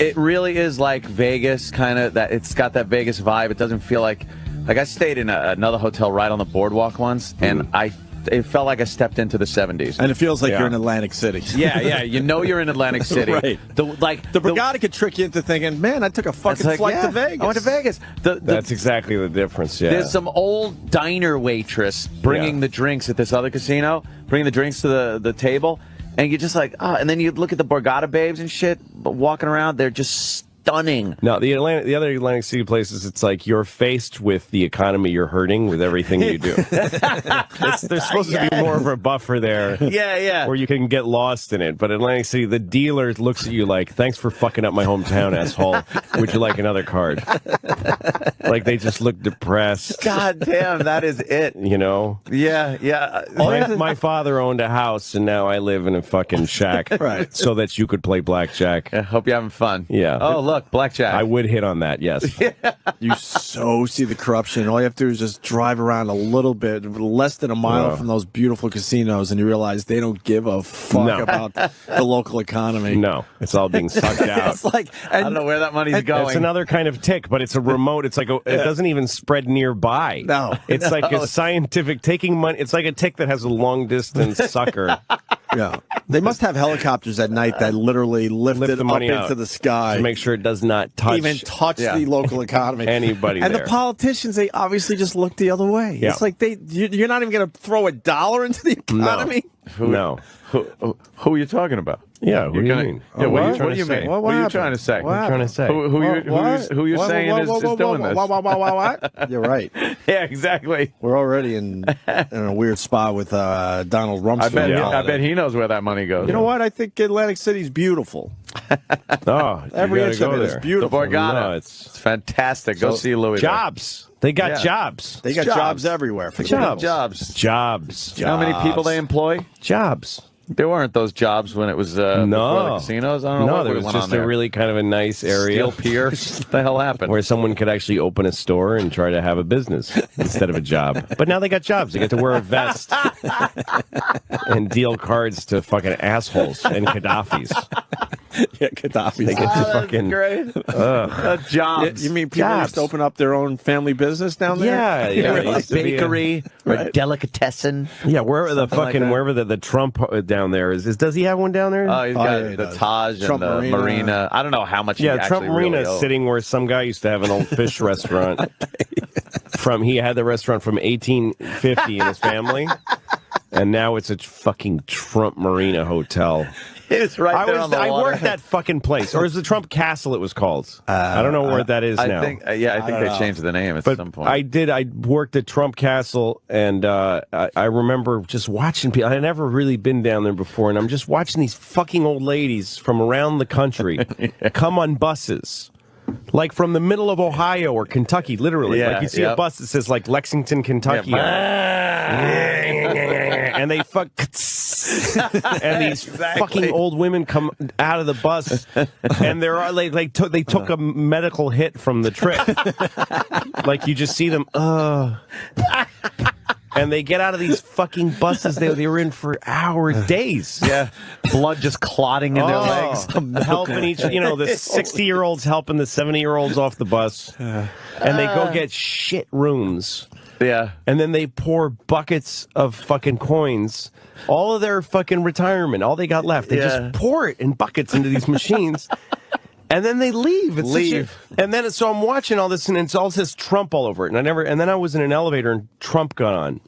It really is like Vegas, kind of. That it's got that Vegas vibe. It doesn't feel like I stayed in another hotel right on the boardwalk once, and it felt like I stepped into the 70s. And it feels like you're in Atlantic City. Yeah, you know you're in Atlantic City. Right. The Borgata could trick you into thinking, man, I took a fucking flight to Vegas. I went to Vegas. That's exactly the difference, yeah. There's some old diner waitress bringing the drinks at this other casino, bringing the drinks to the table, and you're just like, and then you look at the Borgata babes and shit walking around, they're just stunning. No, the other Atlantic City places, it's like you're faced with the economy you're hurting with everything you do. There's supposed to be more of a buffer there. Yeah. Where you can get lost in it. But Atlantic City, the dealer looks at you like, thanks for fucking up my hometown, asshole. Would you like another card? Like they just look depressed. God damn, that is it. You know? Yeah. My father owned a house, and now I live in a fucking shack. Right. So that you could play blackjack. I hope you're having fun. Yeah. Oh, look, blackjack. I would hit on that, yes. You so see the corruption. All you have to do is just drive around a little bit, less than a mile from those beautiful casinos, and you realize they don't give a fuck about the local economy. No, it's all being sucked out. It's like, I don't know where that money's going. It's another kind of tick, but it's a remote. It's like it doesn't even spread nearby. No. It's like a scientific taking money. It's like a tick that has a long distance sucker. Yeah, they must have helicopters at night that literally lift it the up money into the sky to make sure it does not touch the local economy. Anybody and there. the politicians, they obviously just look the other way. Yeah. It's like you're not even going to throw $1 into the economy. No. Who are you talking about? Yeah, what do you mean? Yeah, what are you trying to say? What are you trying to say? What are you trying to say? Who you're saying is doing this? What? You're right. Yeah, exactly. We're already in a weird spot with Donald Rumsfeld. I bet he knows where that money goes. You know what? I think Atlantic City's beautiful. Every inch of it is beautiful. The Borgata. No, it's fantastic. Go see Louis. Jobs. They got jobs. They got jobs everywhere. For Jobs. Jobs. You know how many people they employ? Jobs. There weren't those jobs when it was before the casinos. I don't know. No, there was just a really kind of a nice area. Steel Pier. What the hell happened? Where someone could actually open a store and try to have a business instead of a job. But now they got jobs. They get to wear a vest and deal cards to fucking assholes and Gaddafis. Yeah, Gaddafi. They get to fucking great. Jobs. You mean people used to open up their own family business down there? Yeah. A bakery or a delicatessen. Yeah, wherever the fucking wherever the Trump down there is. Does he have one down there? Oh, he's got the Taj Trump and the Marina. I don't know how much. Yeah, Trump Marina is sitting where some guy used to have an old fish restaurant. He had the restaurant from 1850 in his family, and now it's a fucking Trump Marina hotel. It's right there on the water. I worked that fucking place, or is the Trump Castle? It was called. I don't know where that is now. I think they changed the name at some point. I worked at Trump Castle, and I remember just watching people. I had never really been down there before, and I'm just watching these fucking old ladies from around the country come on buses. Like from the middle of Ohio or Kentucky, literally. Like you see a bus that says like Lexington, Kentucky. And they fuck. And these fucking old women come out of the bus, and they're like they took a medical hit from the trip. Like you just see them, and they get out of these fucking buses they were in for hours, days. Yeah, blood just clotting in their legs. Helping the 60-year-olds helping the 70-year-olds off the bus, and they go get shit rooms. Yeah. And then they pour buckets of fucking coins, all of their fucking retirement, all they got left. They just pour it in buckets into these machines. And then they leave. And then so I'm watching all this, and it all says Trump all over it. And then I was in an elevator, and Trump got on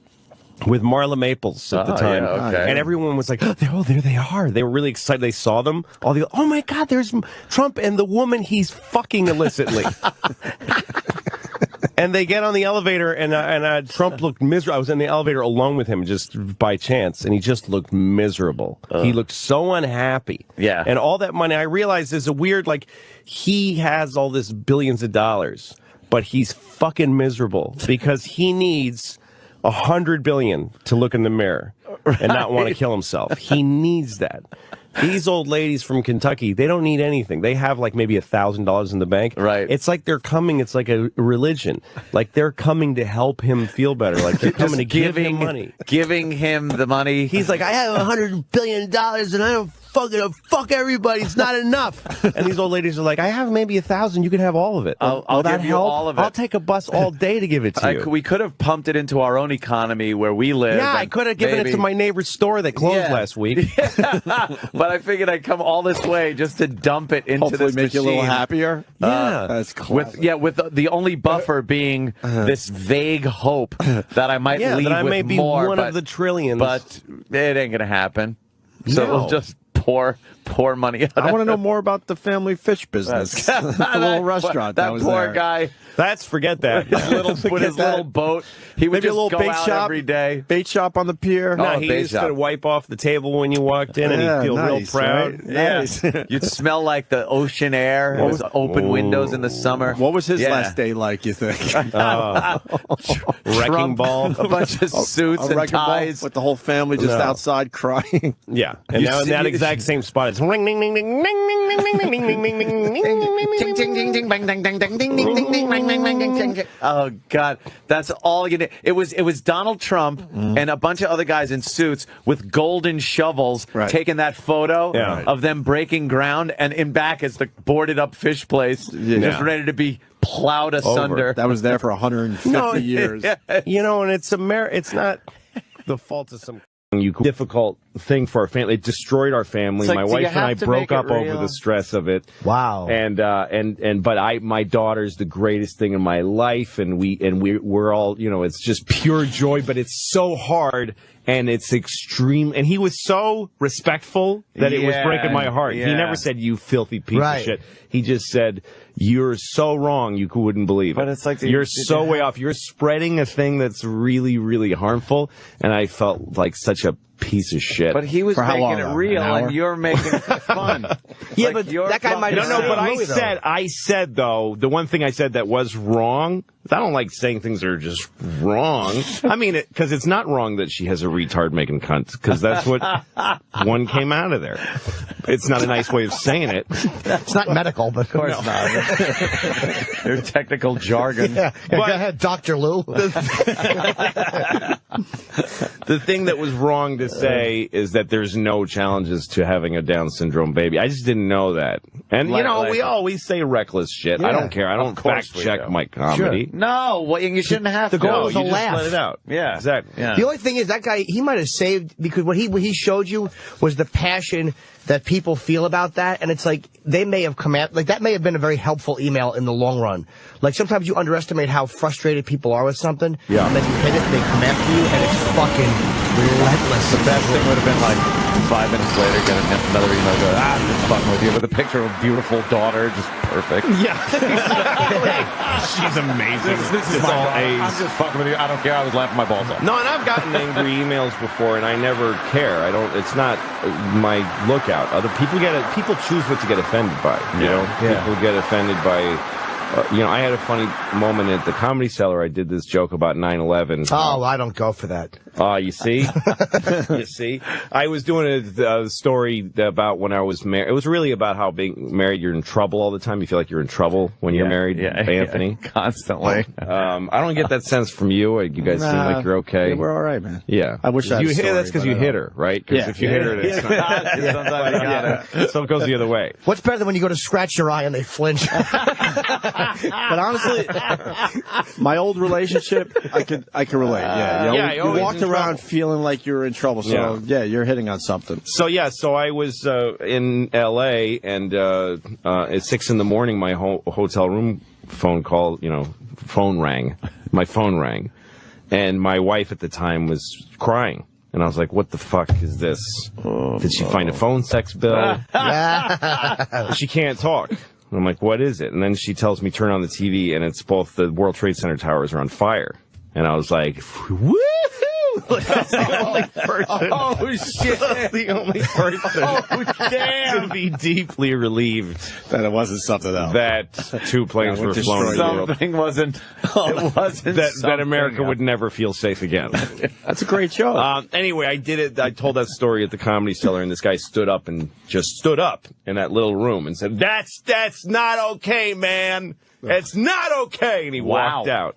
with Marla Maples at the time. Yeah, okay. And everyone was like, oh, there they are. They were really excited. They saw them. Oh my God, there's Trump and the woman he's fucking illicitly. And they get on the elevator, and Trump looked miserable. I was in the elevator alone with him just by chance, and he just looked miserable. He looked so unhappy. Yeah. And all that money, I realized is a weird, like, he has all this billions of dollars, but he's fucking miserable because he needs $100 billion to look in the mirror and not want to kill himself. He needs that. These old ladies from Kentucky, they don't need anything. They have like maybe $1,000 in the bank. Right. It's like they're coming. It's like a religion. Like they're coming to help him feel better. Like they're coming to give him money. Giving him the money. He's like, I have $100 billion and I don't fuck everybody. It's not enough. And these old ladies are like, I have maybe 1,000. You can have all of it. I'll give you all of it. I'll take a bus all day to give it to you. We could have pumped it into our own economy where we live. Yeah, I could have given it to my neighbor's store that closed last week. But I figured I'd come all this way just to dump it into Hopefully this make machine. you a little happier. Yeah. That's classic. With the only buffer being this vague hope that I might leave that I with may be more, one of the trillions. But it ain't gonna happen. So No. we'll just pour money out. I want to know more about the family fish business. The little restaurant that was poor there. guy. Forget that. With his little boat. He would Maybe a just little go bait out shop every day. Bait shop on the pier. No, Oh, he bait used shop. to wipe off the table when you walked in, and he'd feel real proud. Right? Yeah. Nice. You'd smell like the ocean air. It was open windows in the summer. What was his Yeah. last day like, you think? Wrecking ball. A bunch of suits A and wrecking ball ties. with the whole family just outside crying. Yeah, and You now in see- that exact same spot, it's ring, ding, ding, ding, ding, ding, ding, ding, ding, ding, ding, ding, ding. Oh God, that's all you need. It was Donald Trump and a bunch of other guys in suits with golden shovels taking that photo of them breaking ground, and in back is the boarded up fish place, just ready to be plowed asunder. That was there for 150 years. You know, and it's not the fault of some difficult thing for our family. It destroyed our family. Like, my do you wife and I have to broke make it up over real? the stress of it. Wow. But my daughter's the greatest thing in my life, and we're all, you know, it's just pure joy, but it's so hard and it's extreme. And he was so respectful that it was breaking my heart. Yeah. He never said, "You filthy piece of shit." He just said, "You're so wrong, you wouldn't believe it." But it's like you're so way off. You're spreading a thing that's really, really harmful. And I felt like such a piece of shit. But he was For how making long, it though? real, An hour? and you're making it fun. Yeah, Like, but you're that guy might have No, but Louis, though. I said though, the one thing I said that was wrong. I don't like saying things are just wrong. I mean, because it's not wrong that she has a retard making cunt, because that's what one came out of there. It's not a nice way of saying it. It's not medical, but of course not. Your technical jargon. Yeah, go ahead, Dr. Lou. The thing that was wrong to say is that there's no challenges to having a Down syndrome baby. I just didn't know that. And, you know, we always say reckless shit. I don't care. I don't fact check my comedy. No, well, you shouldn't have The to. goal is you a just laugh. let it out. Yeah. Exactly. Yeah. The only thing is that guy, he might have saved, because what he showed you was the passion that people feel about that, and it's like they may have come at, like that may have been a very helpful email in the long run. Like sometimes you underestimate how frustrated people are with something, and then you hit it, they come after you, and it's fucking relentless. The best thing would have been like 5 minutes later, get another email, go, I'm just fucking with you, with a picture of a beautiful daughter, just perfect. Yeah. She's amazing. This is all I'm A's. just fucking with you. I don't care. I was laughing my balls off. No, and I've gotten angry emails before, and I never care. It's not my lookout. Other people people choose what to get offended by. You know, people get offended by. You know, I had a funny moment at the Comedy Cellar. I did this joke about 9/11. Oh, I don't go for that. You see? You see? I was doing a story about when I was married. It was really about how being married, you're in trouble all the time. You feel like you're in trouble when you're married, Anthony. Constantly. I don't get that sense from you. You guys seem like you're okay. Yeah, we're all right, man. Yeah. I wish I had a story, that's because but you I hit don't. her, right? Because if you hit her, it's not. Sometimes you got it. So it goes the other way. What's better than when you go to scratch your eye and they flinch? But honestly, my old relationship, I could relate. Yeah, you always walked in around trouble. feeling like you were in trouble. So yeah, you're hitting on something. So I was in L.A. and at 6 a.m, my hotel room phone rang. My phone rang, and my wife at the time was crying. And I was like, what the fuck is this? Did she find a phone sex bill? She can't talk. And I'm like, what is it? And then she tells me, turn on the TV, and it's both the World Trade Center towers are on fire. And I was like, woohoo! That's the only person. Oh, shit. That's the only person. Oh, damn. To be deeply relieved That it wasn't something else. that 2 planes That were would flown in the destroy world. Something wasn't. It wasn't. That America would never feel safe again. That's a great show. Anyway, I did it. I told that story at the Comedy Cellar, and this guy stood up in that little room and said, "That's not okay, man. It's not okay." And he walked out.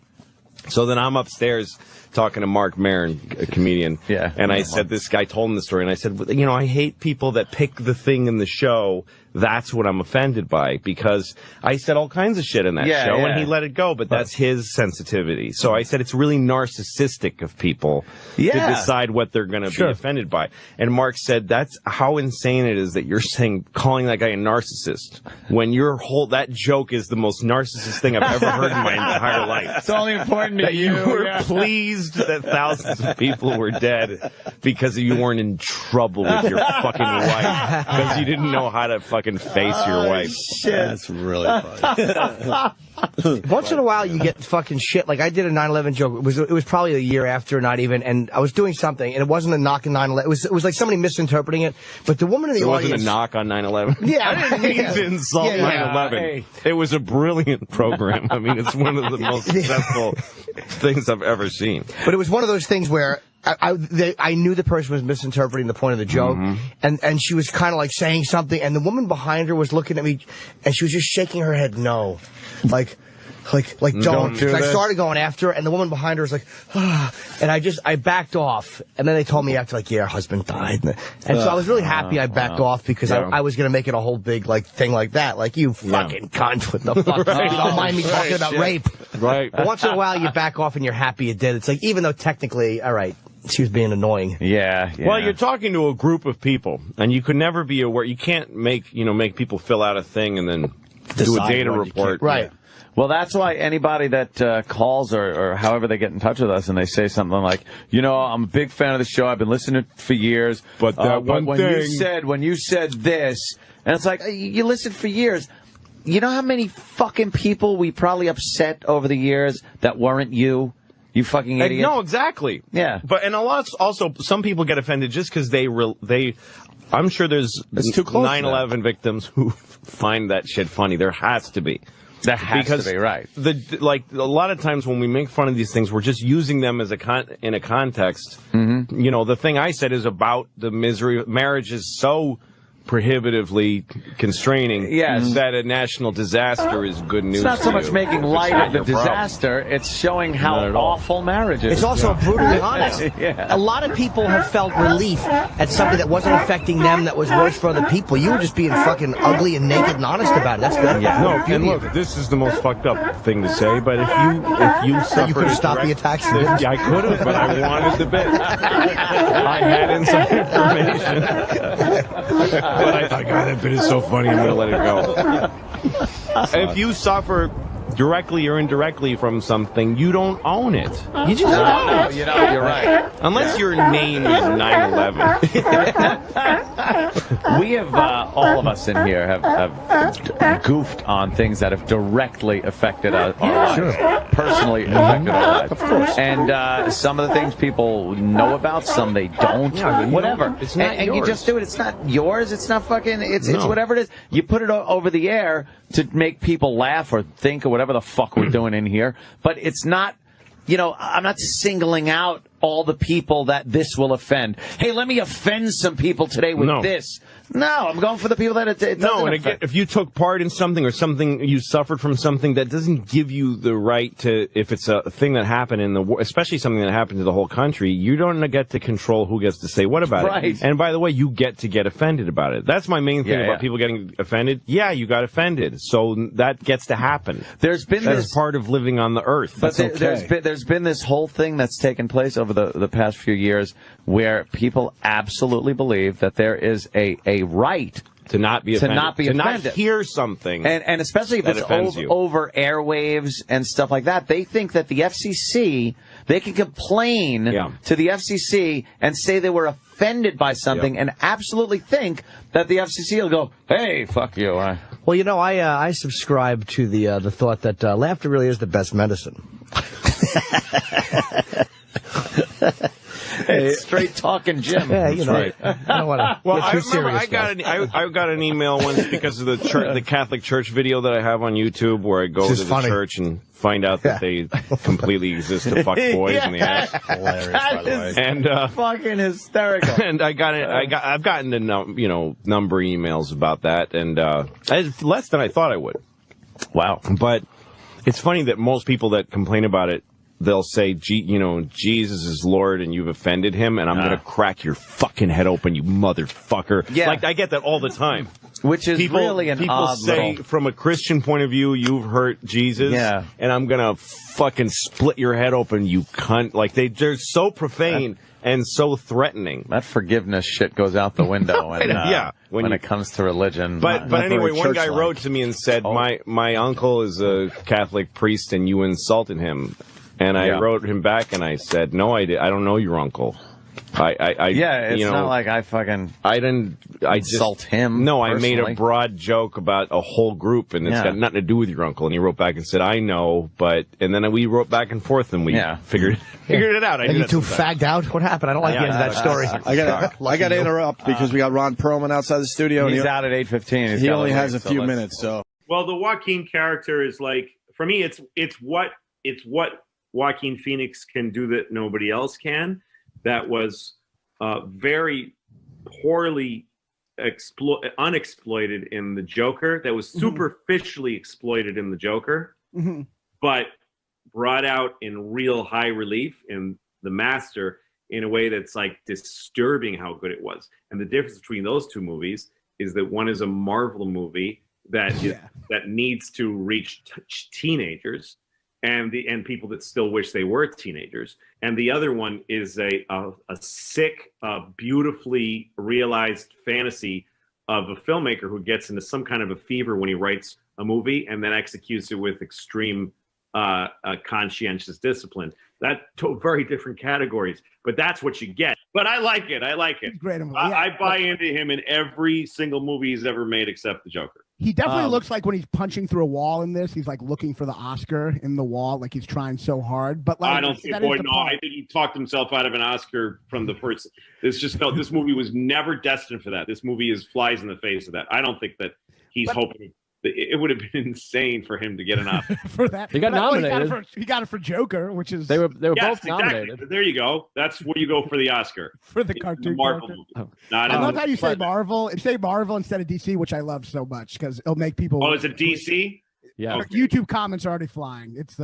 So then I'm upstairs talking to Mark Maron, a comedian. Yeah. And I said, this guy told him the story, and I said, you know, I hate people that pick the thing in the show. That's what I'm offended by, because I said all kinds of shit in that show, and he let it go, but that's his sensitivity. So I said it's really narcissistic of people to decide what they're going to be offended by. And Mark said, that's how insane it is that you're calling that guy a narcissist, when that joke is the most narcissist thing I've ever heard in my entire life. It's only important to you were pleased that thousands of people were dead because you weren't in trouble with your fucking wife, because you didn't know how to fucking face your wife. Shit. That's really funny. Once in a while, you get fucking shit. Like, I did a 9/11 joke. It was probably a year after, not even, and I was doing something, and it wasn't a knock on 9/11. It was like somebody misinterpreting it. But the woman in the audience... It wasn't a knock on 9/11? Yeah. I didn't mean to insult 9/11. Hey. It was a brilliant program. I mean, it's one of the most successful things I've ever seen. But it was one of those things where I knew the person was misinterpreting the point of the joke, and she was kind of like saying something, and the woman behind her was looking at me, and she was just shaking her head no, like don't do I started going after her, and the woman behind her was like, and I backed off, and then they told me after, like, yeah, her husband died, and so I was really happy I backed off, because I was gonna make it a whole big like thing like that, like, you fucking cunt, what the fuck, you don't mind me talking about rape, right? But once in a while you back off and you're happy you did. It's like, even though technically, all right, she was being annoying. Yeah. Well, you're talking to a group of people, and you could never be aware. You can't make people fill out a thing and then do a data report. Right. Well, that's why anybody that calls or however they get in touch with us and they say something like, you know, I'm a big fan of the show. I've been listening for years. But that when you said this, and it's like, you listened for years. You know how many fucking people we probably upset over the years that weren't you? You fucking idiot. No, exactly. Yeah. And a lot, also, some people get offended just because I'm sure there's 9/11 victims who find that shit funny. There has to be. That has to be, right. A lot of times when we make fun of these things, we're just using them as in a context. Mm-hmm. You know, the thing I said is about the misery. Marriage is so prohibitively constraining that a national disaster is good news. It's not so much making light of the disaster, it's showing how awful marriage is. It's also brutally honest. A lot of people have felt relief at something that wasn't affecting them that was worse for other people. You were just being fucking ugly and naked and honest about it. That's good. No, and look, this is the most fucked up thing to say, but if you suffered... You could have stopped the attacks. I could have, but I wanted the bit. I had inside information. But I thought, God, that bit is so funny, I'm going to let it go. If you suffer directly or indirectly from something, you don't own it. You just don't own it. You know, you're right. Unless your name is 9/11. We have, all of us in here have goofed on things that have directly affected our lives. Personally affected our lives. Of course. And some of the things people know about, some they don't. Whatever. It's not and yours. you just do it. It's not yours. It's not fucking, it's whatever it is. You put it over the air to make people laugh or think or whatever the fuck we're doing in here. But it's not, you know, I'm not singling out all the people that this will offend. Hey, let me offend some people today with this. No, I'm going for the people that it doesn't and affect. again, if you took part in something or something you suffered from something, that doesn't give you the right to, if it's a thing that happened in the war, especially something that happened to the whole country, you don't get to control who gets to say what about it. And by the way, you get to get offended about it. That's my main thing about people getting offended. Yeah, you got offended, so that gets to happen. There's been That's part of living on the earth. But there's been this whole thing that's taken place over the past few years where people absolutely believe that there is a right to not be offended. To not hear something. And especially if it's over airwaves and stuff like that. They think that the FCC, they can complain to the FCC and say they were offended by something and absolutely think that the FCC will go, hey, fuck you. Well, you know, I subscribe to the thought that laughter really is the best medicine. It's straight talking, Jim. Yeah, you know. Right. I don't want to Well, get too serious. I got an email once because of the Catholic Church video that I have on YouTube, where I go to the church and find out that they completely exist to fuck boys in the ass. Hilarious, by the way. And fucking hysterical. And I've gotten a number of emails about that, and it's less than I thought I would. Wow. But it's funny that most people that complain about it they'll say, Jesus is Lord and you've offended him, and I'm going to crack your fucking head open, you motherfucker. Yeah. Like, I get that all the time. Which is really an people odd say, little... from a Christian point of view, you've hurt Jesus, and I'm going to fucking split your head open, you cunt. Like, they're so profane and so threatening. That forgiveness shit goes out the window when it comes to religion. But anyway, one guy wrote to me and said, my uncle is a Catholic priest and you insulted him. And I wrote him back and I said, no, I don't know your uncle. It's not like I didn't insult him. No, personally. I made a broad joke about a whole group, and it's got nothing to do with your uncle. And he wrote back and said, I know, and then we wrote back and forth, and we figured it out. Are you two fagged out? What happened? I don't like the end of that story. I got to interrupt because we got Ron Perlman outside the studio. He's out at 8:15. He only has a few minutes, so. Well, the Joaquin character is like, for me, it's what Joaquin Phoenix can do that nobody else can. That was very poorly unexploited in the Joker. That was superficially exploited in the Joker, but brought out in real high relief in The Master in a way that's like disturbing how good it was. And the difference between those two movies is that one is a Marvel movie that that needs to reach teenagers. And people that still wish they were teenagers, and the other one is a sick, beautifully realized fantasy of a filmmaker who gets into some kind of a fever when he writes a movie and then executes it with extreme conscientious discipline. That two very different categories, but that's what you get. But I like it. He's great. I buy into him in every single movie he's ever made except the Joker. He definitely looks like when he's punching through a wall in this, he's like looking for the Oscar in the wall, like he's trying so hard. But like, I don't think, I think he talked himself out of an Oscar from the first. This movie was never destined for that. This movie flies in the face of that. I don't think that he's hoping. It would have been insane for him to get an Oscar for that. He got nominated. He got it for Joker, which is they were both nominated. Exactly. There you go. That's where you go for the Oscar for the cartoon the Marvel movie. I love how you say Marvel. Say Marvel instead of DC, which I love so much because it'll make people. Oh, is it DC? Yeah. Okay. YouTube comments are already flying. It's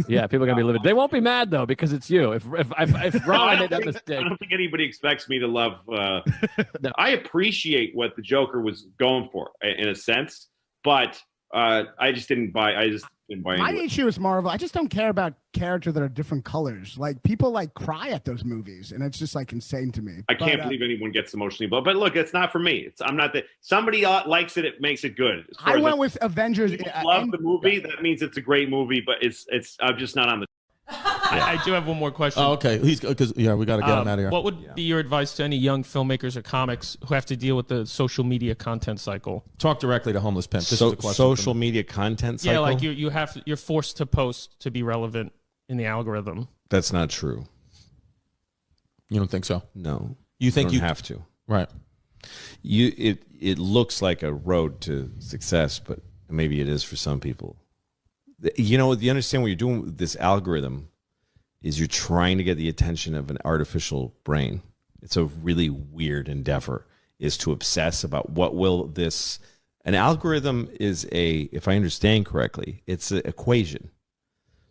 yeah, people are gonna be livid. They won't be mad though because it's you. If Ron made that mistake, I don't think anybody expects me to love. No. I appreciate what the Joker was going for in a sense, but. I just didn't buy. My issue is Marvel. I just don't care about characters that are different colors. Like people like cry at those movies, and it's just like insane to me. I can't believe anyone gets emotionally involved. But look, it's not for me. I'm not that. Somebody likes it. It makes it good. I went with Avengers. Love the movie. That means it's a great movie. But it's. I'm just not on the. I do have one more question. Oh, okay. We got to get him out of here. What would be your advice to any young filmmakers or comics who have to deal with the social media content cycle? Talk directly to Homeless Pimp. This is a question social media content cycle? Yeah, like you're forced to post to be relevant in the algorithm. That's not true. You don't think so? No. You think you have to? Right. It looks like a road to success, but maybe it is for some people. You understand what you're doing with this algorithm is you're trying to get the attention of an artificial brain. It's a really weird endeavor, is to obsess about what will this. An algorithm is if I understand correctly, it's an equation.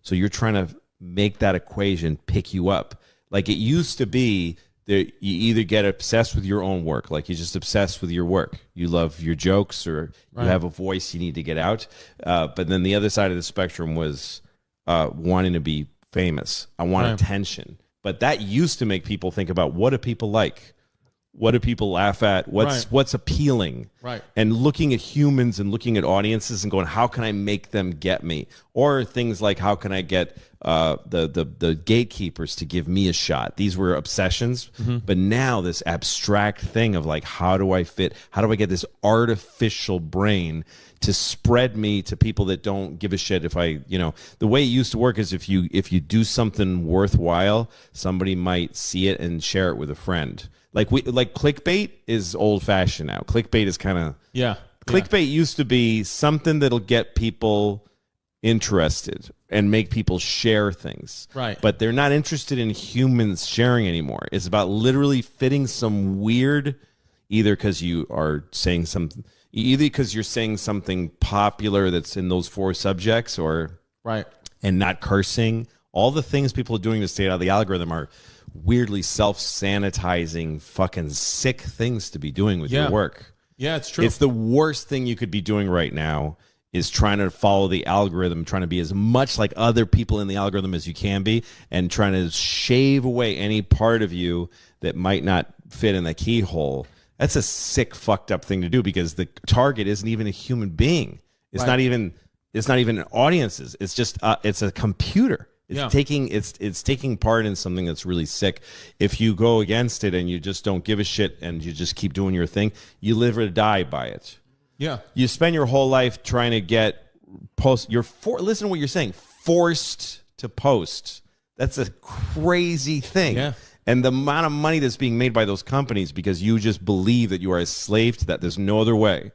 So you're trying to make that equation pick you up. Like it used to be that you either get obsessed with your own work, like you're just obsessed with your work. You love your jokes or you have a voice you need to get out. But then the other side of the spectrum was wanting to be famous. I want attention. But that used to make people think about what do people like? What do people laugh at? What's appealing? Right. And looking at humans and looking at audiences and going, how can I make them get me? Or things like, how can I get the gatekeepers to give me a shot? These were obsessions. Mm-hmm. But now this abstract thing of like, how do I fit? How do I get this artificial brain to spread me to people that don't give a shit if I, the way it used to work is if you do something worthwhile, somebody might see it and share it with a friend. Like clickbait is old fashioned now. Clickbait is kind of Clickbait used to be something that'll get people interested and make people share things. Right. But they're not interested in humans sharing anymore. It's about literally fitting some weird, either because you are saying something, either because you're saying something popular that's in those four subjects, or right, and not cursing, All the things people are doing to stay out of the algorithm are weirdly self-sanitizing, fucking sick things to be doing with your work. Yeah, it's true. It's the worst thing you could be doing right now is trying to follow the algorithm, trying to be as much like other people in the algorithm as you can be, and trying to shave away any part of you that might not fit in the keyhole. That's a sick, fucked up thing to do because the target isn't even a human being. It's not even audiences. It's just it's a computer. It's taking part in something that's really sick. If you go against it and you just don't give a shit and you just keep doing your thing, you live or die by it. Yeah. You spend your whole life trying to get post. Listen to what you're saying. Forced to post. That's a crazy thing. Yeah. And the amount of money that's being made by those companies because you just believe that you are a slave to that. There's no other way.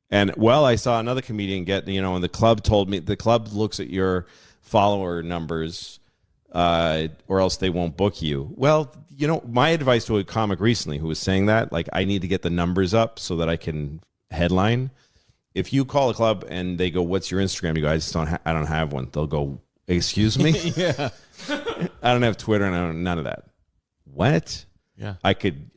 And well, I saw another comedian get, and the club told me, the club looks at your follower numbers or else they won't book you. Well, my advice to a comic recently who was saying that, like, I need to get the numbers up so that I can headline. If you call a club and they go, "What's your Instagram?" You guys I don't have one. They'll go, "Excuse me?" Yeah. I don't have Twitter and none of that. What? Yeah. I could,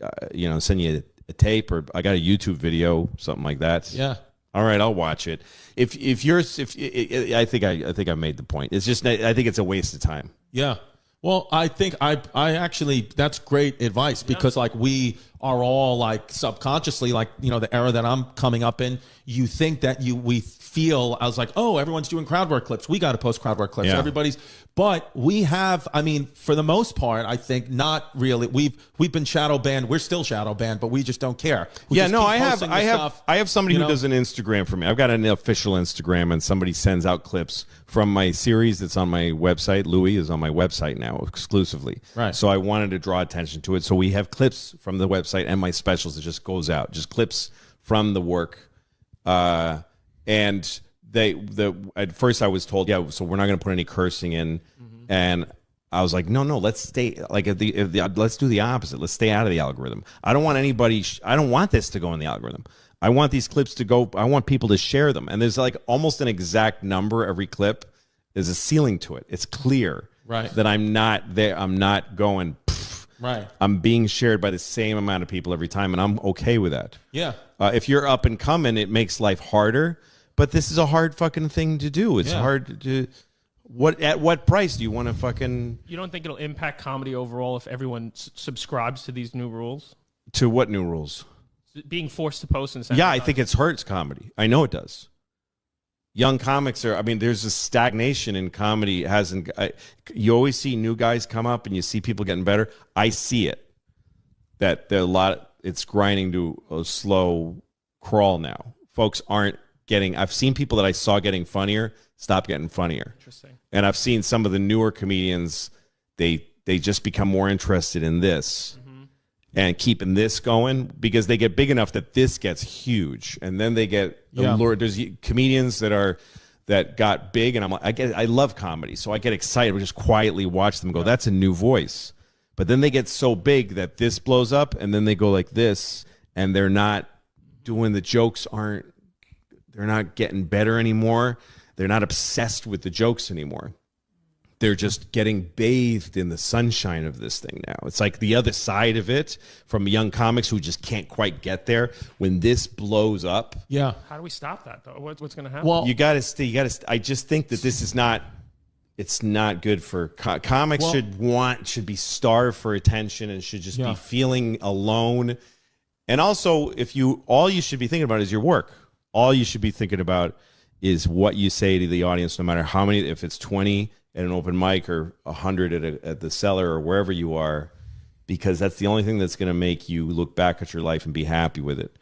send you a tape or I got a YouTube video, something like that. Yeah. All right, I'll watch it. I think I made the point. It's just, I think it's a waste of time. Yeah. Well, I think I actually, that's great advice because like we are all like subconsciously, like, the era that I'm coming up in, you think that we feel, I was like, oh, everyone's doing crowd work clips. We got to post crowd work clips. Yeah. But we have, for the most part, I think not really. We've been shadow banned. We're still shadow banned, but we just don't care. I have somebody who does an Instagram for me. I've got an official Instagram and somebody sends out clips from my series that's on my website. Louis is on my website now exclusively. Right. So I wanted to draw attention to it. So we have clips from the website and my specials that just goes out, just clips from the work. And at first I was told, so we're not going to put any cursing in. Mm-hmm. And I was like, no, let's stay like let's do the opposite. Let's stay out of the algorithm. I don't want anybody. I don't want this to go in the algorithm. I want these clips to go. I want people to share them. And there's like almost an exact number every clip. There's a ceiling to it. It's clear that I'm not there. I'm not going. Right. I'm being shared by the same amount of people every time, and I'm okay with that. Yeah. If you're up and coming, it makes life harder. But this is a hard fucking thing to do. It's hard to. At what price do you want to fucking? You don't think it'll impact comedy overall if everyone subscribes to these new rules? To what new rules? Being forced to post and I think it hurts comedy. I know it does. Young comics are. There's a stagnation in comedy. You always see new guys come up, and you see people getting better. I see it. That there are a lot. It's grinding to a slow crawl now. Folks aren't getting. I've seen people that I saw getting funnier stop getting funnier. Interesting. And I've seen some of the newer comedians. They just become more interested in this. And keeping this going because they get big enough that this gets huge, and then they get lured. There's comedians that got big, and I'm like, I love comedy, so I get excited. We just quietly watch them go. That's a new voice, but then they get so big that this blows up, and then they go like this, and they're not doing the jokes. They're not getting better anymore. They're not obsessed with the jokes anymore. They're just getting bathed in the sunshine of this thing now. It's like the other side of it from young comics who just can't quite get there. When this blows up, how do we stop that though? What's going to happen? Well, you got to stay. I just think that this is not. It's not good for comics. Should be starved for attention and should just be feeling alone. And also, all you should be thinking about is your work. All you should be thinking about is what you say to the audience, no matter how many. If it's 20. At an open mic or 100 at the cellar or wherever you are, because that's the only thing that's going to make you look back at your life and be happy with it.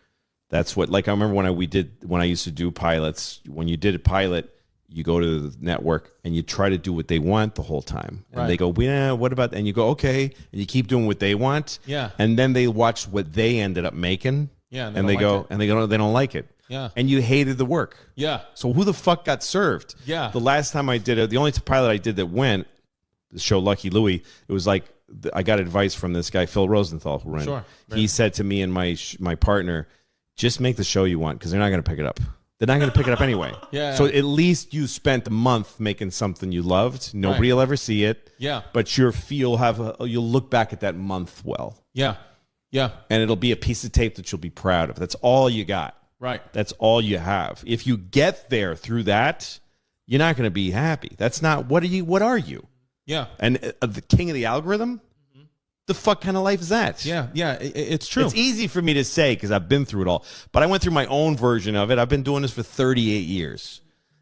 That's what, like, I remember when I used to do pilots, when you did a pilot, you go to the network and you try to do what they want the whole time. And they go, what about, and you go, okay. And you keep doing what they want. Yeah. And then they watch what they ended up making. Yeah. And they go, they don't like it. Yeah. And you hated the work. Yeah. So who the fuck got served? Yeah. The last time I did it, the only pilot I did that went, the show Lucky Louie, it was like, I got advice from this guy, Phil Rosenthal, who ran. Sure. He said to me and my partner, just make the show you want because they're not going to pick it up. they're not going to pick it up anyway. Yeah. So at least you spent a month making something you loved. Nobody will ever see it. Yeah. But you'll look back at that month well. Yeah. Yeah. And it'll be a piece of tape that you'll be proud of. That's all you got. Right. That's all you have. If you get there through that, you're not going to be happy. That's not, what are you? Yeah. And the king of the algorithm? The fuck kind of life is that? Yeah. Yeah. It's true. It's easy for me to say because I've been through it all. But I went through my own version of it. I've been doing this for 38 years.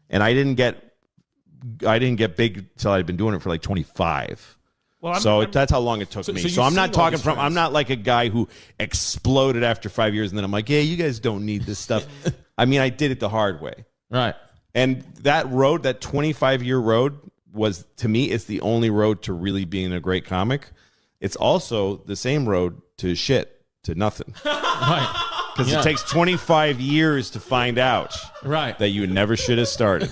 And I didn't get big until I'd been doing it for like 25. Well, that's how long it took me. So I'm not talking from, I'm not like a guy who exploded after 5 years and then I'm like, yeah, you guys don't need this stuff. I mean, I did it the hard way. Right. And that road, that 25-year road was, to me, it's the only road to really being a great comic. It's also the same road to shit, to nothing. Right. Because it takes 25 years to find out that you never should have started.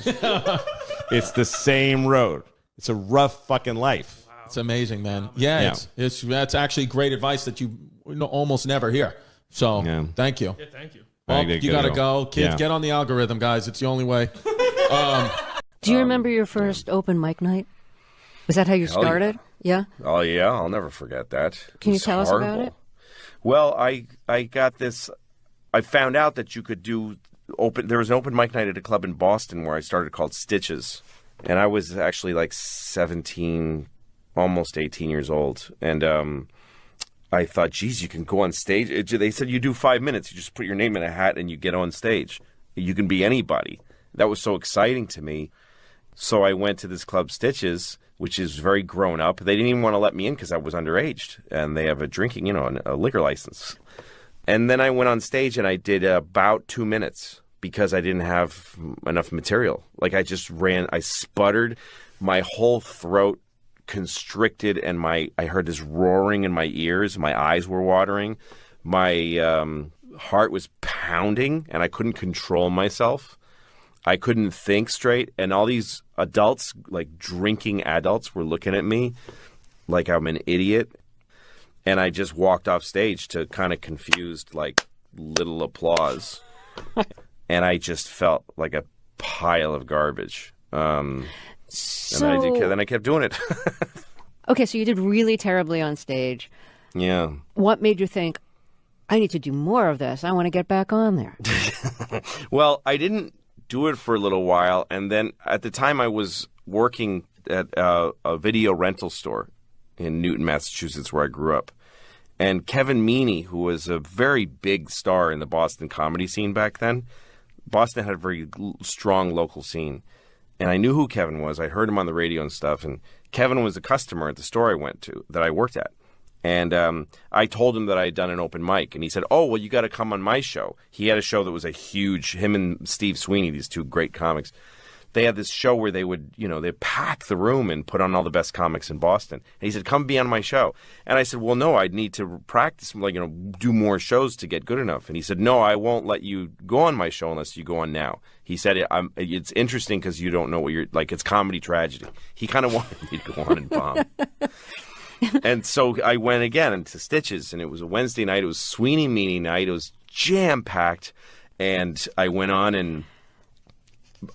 It's the same road. It's a rough fucking life. Wow. It's amazing, man. Yeah. That's actually great advice that you almost never hear. So thank you. Yeah, thank you. Well, you got to go. Kids, get on the algorithm, guys. It's the only way. Do you remember your first open mic night? Was that how you started? Yeah. Oh, yeah. I'll never forget that. Can you tell us about it? Well, I got this. I found out that you could do there was an open mic night at a club in Boston where I started called Stitches. And I was actually like 17, almost 18 years old. And I thought, geez, you can go on stage. They said you do 5 minutes. You just put your name in a hat and you get on stage. You can be anybody. That was so exciting to me. So I went to this club Stitches, which is very grown up. They didn't even want to let me in because I was underage. And they have a drinking, a liquor license. And then I went on stage and I did about 2 minutes because I didn't have enough material. Like I just I sputtered, my whole throat constricted, and I heard this roaring in my ears. My eyes were watering. My heart was pounding and I couldn't control myself. I couldn't think straight. And all these adults, like drinking adults, were looking at me like I'm an idiot. And I just walked off stage to kind of confused, like, little applause. And I just felt like a pile of garbage. And then I kept doing it. Okay, so you did really terribly on stage. Yeah. What made you think, I need to do more of this. I want to get back on there. Well, I didn't do it for a little while. And then at the time I was working at a video rental store in Newton, Massachusetts, where I grew up. And Kevin Meaney, who was a very big star in the Boston comedy scene back then, Boston had a very strong local scene. And I knew who Kevin was. I heard him on the radio and stuff. And Kevin was a customer at the store I went to, that I worked at. And I told him that I had done an open mic. And he said, oh, well, you got to come on my show. He had a show that was a huge, him and Steve Sweeney, these two great comics. They had this show where they would, they'd pack the room and put on all the best comics in Boston. And he said, come be on my show. And I said, well, no, I'd need to practice, do more shows to get good enough. And he said, no, I won't let you go on my show unless you go on now. He said, it's interesting because you don't know what it's comedy tragedy. He kind of wanted me to go on and bomb. And so I went again into Stitches, and it was a Wednesday night. It was Sweeney Meaney night. It was jam-packed. And I went on, and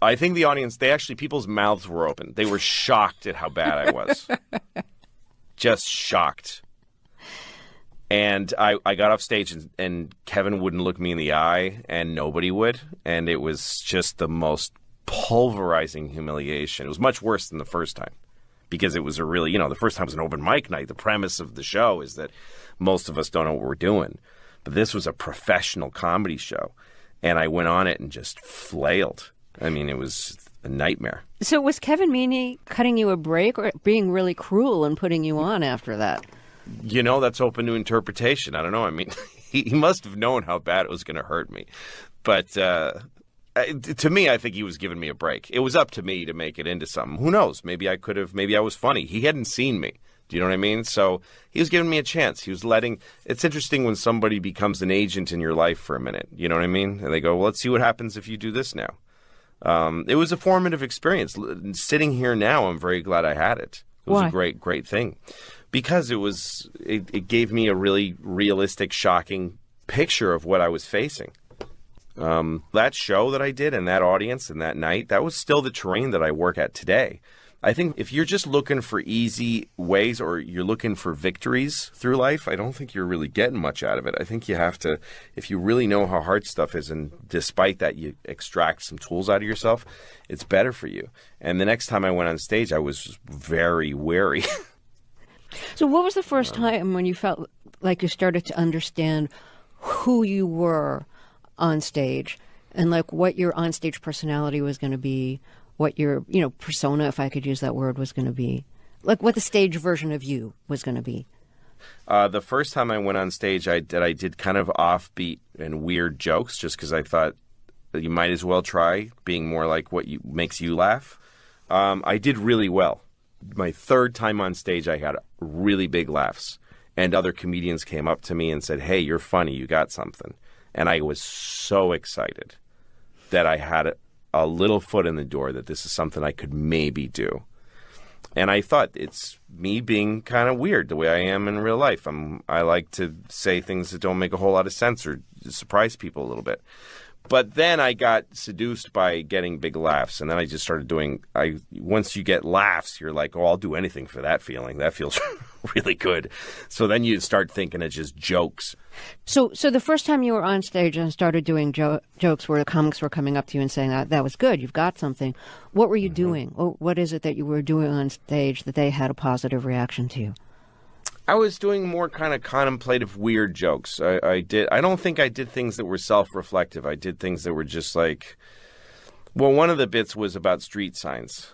I think the audience, people's mouths were open. They were shocked at how bad I was. Just shocked. And I got off stage, and Kevin wouldn't look me in the eye, and nobody would. And it was just the most pulverizing humiliation. It was much worse than the first time. Because it was a really, the first time was an open mic night. The premise of the show is that most of us don't know what we're doing. But this was a professional comedy show. And I went on it and just flailed. I mean, it was a nightmare. So was Kevin Meaney cutting you a break or being really cruel and putting you on after that? That's open to interpretation. I don't know. I mean, he must have known how bad it was going to hurt me. But to me, I think he was giving me a break. It was up to me to make it into something. Who knows? Maybe I was funny. He hadn't seen me. Do you know what I mean? So he was giving me a chance. He was it's interesting when somebody becomes an agent in your life for a minute. You know what I mean? And they go, well, let's see what happens if you do this now. It was a formative experience. Sitting here now, I'm very glad I had it. It was Why? A great, great thing. Because it gave me a really realistic, shocking picture of what I was facing. That show that I did and that audience and that night, that was still the terrain that I work at today. I think if you're just looking for easy ways or you're looking for victories through life, I don't think you're really getting much out of it. I think you have to, if you really know how hard stuff is, and despite that you extract some tools out of yourself, it's better for you. And the next time I went on stage, I was very wary. So what was the first time when you felt like you started to understand who you were on stage and like what your onstage personality was going to be? What your, persona, if I could use that word, was going to be. Like what the stage version of you was going to be. The first time I went on stage, I did kind of offbeat and weird jokes just because I thought you might as well try being more like what makes you laugh. I did really well. My third time on stage, I had really big laughs. And other comedians came up to me and said, hey, you're funny, you got something. And I was so excited that I had a little foot in the door that this is something I could maybe do. And I thought it's me being kind of weird the way I am in real life. I like to say things that don't make a whole lot of sense or surprise people a little bit. But then I got seduced by getting big laughs. And then I just started once you get laughs, you're like, oh, I'll do anything for that feeling. That feels really good. So then you start thinking it's just jokes. So the first time you were on stage and started doing jokes where the comics were coming up to you and saying, that was good, you've got something. What were you doing? What is it that you were doing on stage that they had a positive reaction to you? I was doing more kind of contemplative, weird jokes. I don't think I did things that were self-reflective. I did things that were just like, well, one of the bits was about street signs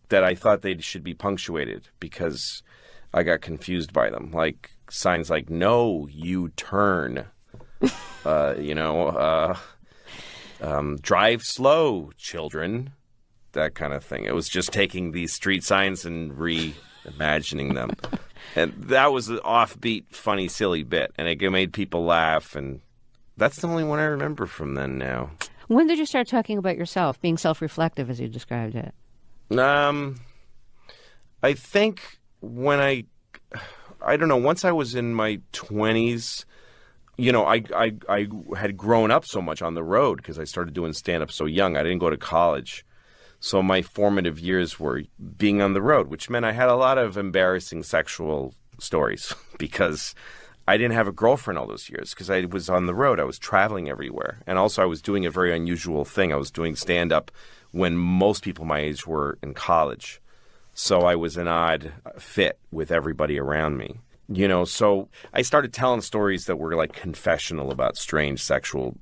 that I thought they should be punctuated because I got confused by them. Like signs like, no, you turn, drive slow, children, that kind of thing. It was just taking these street signs and reimagining them. And that was an offbeat, funny, silly bit. And it made people laugh. And that's the only one I remember from then now. When did you start talking about yourself, being self-reflective as you described it? I think when I don't know, once I was in my 20s, I had grown up so much on the road because I started doing stand-up so young. I didn't go to college. So my formative years were being on the road, which meant I had a lot of embarrassing sexual stories because I didn't have a girlfriend all those years because I was on the road. I was traveling everywhere. And also I was doing a very unusual thing. I was doing stand-up when most people my age were in college. So I was an odd fit with everybody around me. So I started telling stories that were like confessional about strange sexual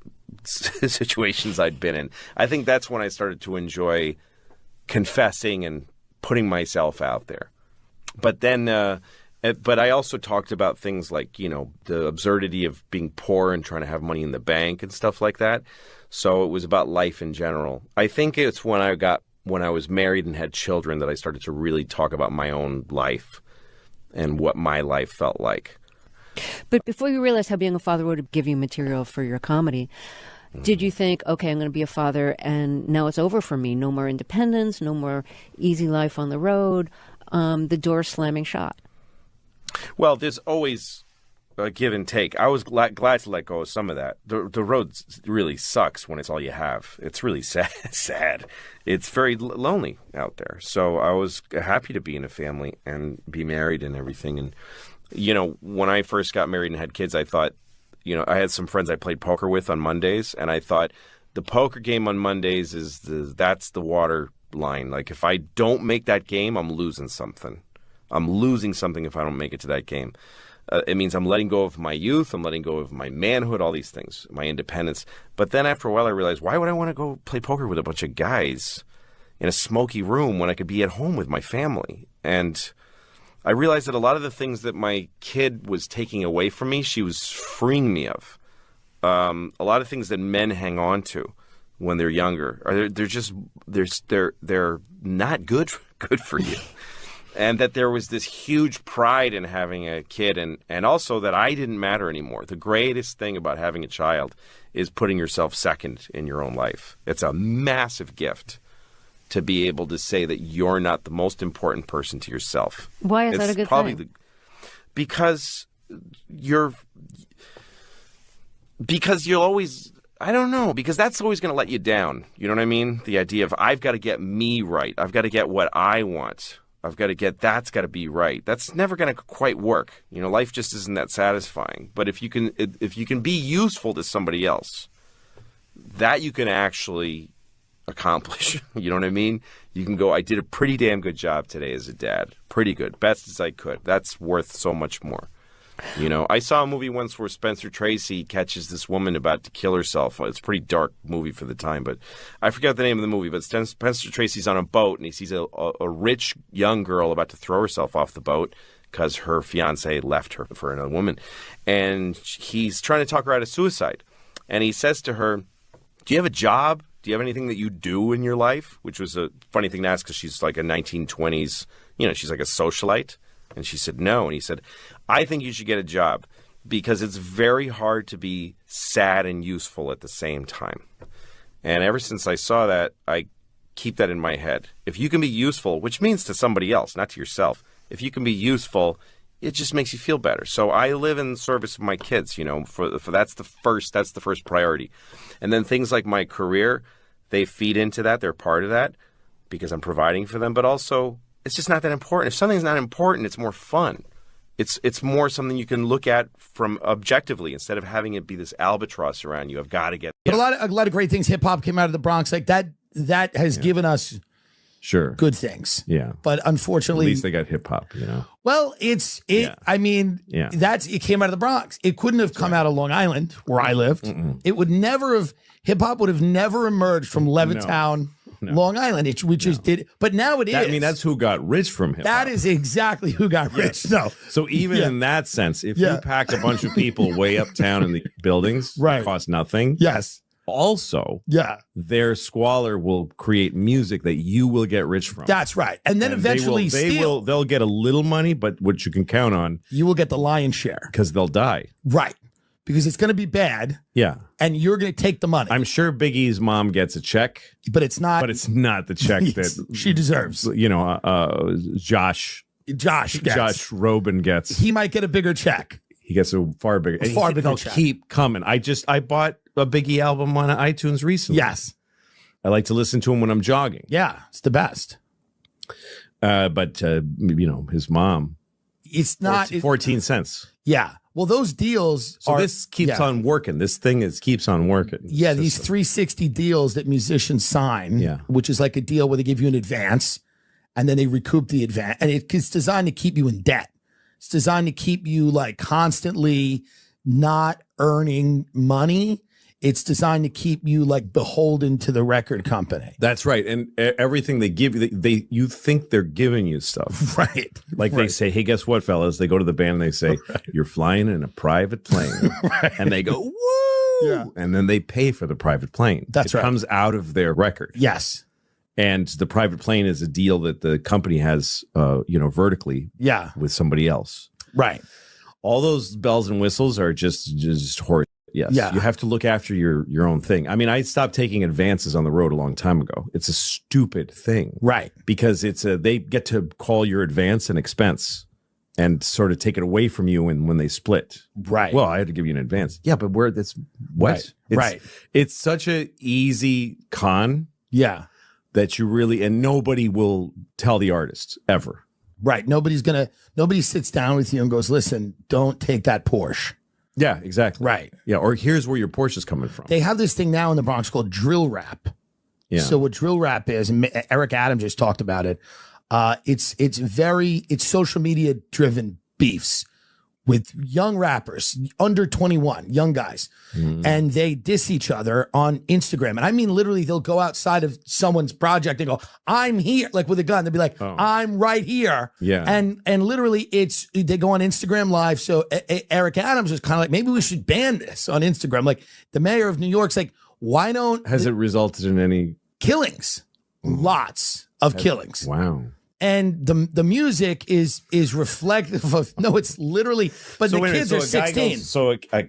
situations I'd been in. I think that's when I started to enjoy confessing and putting myself out there. But then, but I also talked about things like, the absurdity of being poor and trying to have money in the bank and stuff like that. So it was about life in general. I think it's when I was married and had children that I started to really talk about my own life and what my life felt like. But before you realized how being a father would give you material for your comedy, did you think, okay, I'm going to be a father and now it's over for me? No more independence, no more easy life on the road, the door slamming shut? Well, there's always a give and take. I was glad to let go of some of that. The road really sucks when it's all you have. It's really sad. It's very lonely out there. So I was happy to be in a family and be married and everything. And, when I first got married and had kids, I thought, I had some friends I played poker with on Mondays, and I thought the poker game on Mondays that's the water line. Like if I don't make that game, I'm losing something. I'm losing something if I don't make it to that game. It means I'm letting go of my youth, I'm letting go of my manhood, all these things, my independence. But then after a while I realized, why would I want to go play poker with a bunch of guys in a smoky room when I could be at home with my family? And I realized that a lot of the things that my kid was taking away from me, she was freeing me of. A lot of things that men hang on to when they're younger, they're not good for you. And that there was this huge pride in having a kid, and also that I didn't matter anymore. The greatest thing about having a child is putting yourself second in your own life. It's a massive gift to be able to say that you're not the most important person to yourself. Why is that a good thing? Because you'll always, I don't know, because that's always going to let you down. You know what I mean? The idea of I've got to get me right. I've got to get what I want. I've got to get that's got to be right. That's never going to quite work. You know, life just isn't that satisfying. But if you can be useful to somebody else, that you can actually accomplish. You know what I mean? You can go, I did a pretty damn good job today as a dad. Pretty good. Best as I could. That's worth so much more. You know, I saw a movie once where Spencer Tracy catches this woman about to kill herself. It's a pretty dark movie for the time, but I forget the name of the movie. But Spencer Tracy's on a boat, and he sees a rich young girl about to throw herself off the boat because her fiance left her for another woman. And he's trying to talk her out of suicide. And he says to her, do you have a job? Do you have anything that you do in your life? Which was a funny thing to ask because she's like a 1920s, you know, she's like a socialite. And she said, no. And he said, I think you should get a job because it's very hard to be sad and useful at the same time. And ever since I saw that, I keep that in my head. If you can be useful, which means to somebody else, not to yourself, if you can be useful, it just makes you feel better. So I live in service of my kids, you know, for that's the first priority. And then things like my career, they feed into that. They're part of that because I'm providing for them, but also it's just not that important. If something's not important, it's more fun. It's more something you can look at from objectively instead of having it be this albatross around you. I've got to get. But a lot of great things. Hip hop came out of the Bronx, like that. That has given us good things. Yeah, but unfortunately, at least they got hip hop. You know. Well, I mean, it came out of the Bronx. It couldn't have come out of Long Island, where I lived. It would never have. Hip hop would have never emerged from Levittown. No. Long Island, we just did it. But now it is. I mean, that's who got rich from hip hop. That is exactly who got rich. No. So even in that sense, if you pack a bunch of people way uptown in the buildings, it costs nothing. Yes. Also, their squalor will create music that you will get rich from. That's right. And then eventually they'll get a little money, but what you can count on, you will get the lion's share. Because they'll die. Right. Because it's going to be bad. Yeah. And you're going to take the money. I'm sure Big E's mom gets a check. But it's not. But it's not the check that she deserves. You know, Josh Robin gets. He might get a bigger check. He gets a far bigger check. Keep coming. I bought a Big E album on iTunes recently. Yes. I like to listen to him when I'm jogging. Yeah, it's the best. But you know, his mom. It's not 14 cents. Yeah. Well, those deals this keeps on working. This thing keeps on working. Yeah, these 360 deals that musicians sign, which is like a deal where they give you an advance and then they recoup the advance. And it's designed to keep you in debt. It's designed to keep you like constantly not earning money. It's designed to keep you like beholden to the record company. That's right. And everything they give you, you think they're giving you stuff. Right. Like they say, hey, guess what, fellas? They go to the band and they say, you're flying in a private plane. And they go, woo! Yeah. And then they pay for the private plane. That's right. It comes out of their record. Yes. And the private plane is a deal that the company has, vertically with somebody else. Right. All those bells and whistles are just horse. Yes. Yeah. You have to look after your own thing. I mean, I stopped taking advances on the road a long time ago. It's a stupid thing. Right. Because they get to call your advance an expense and sort of take it away from you when they split. Right. Well, I had to give you an advance. Yeah, but what? Right. It's such a easy con. Yeah. That you really, and nobody will tell the artist ever. Right. Nobody sits down with you and goes, listen, don't take that Porsche. Yeah, exactly. Right. Yeah, or here's where your Porsche's coming from. They have this thing now in the Bronx called drill rap. Yeah. So what drill rap is, and Eric Adams just talked about it, it's social media driven beefs with young rappers, under 21, young guys. And they diss each other on Instagram. And I mean, literally, they'll go outside of someone's project and go, I'm here, like with a gun. They'll be like, I'm right here. Yeah. And literally, they go on Instagram Live. So Eric Adams was kind of like, maybe we should ban this on Instagram. Like the mayor of New York's like, why don't... Has it resulted in any... Killings. Lots of killings. Wow. And the music is reflective of, no, it's literally, but so the kids are 16. A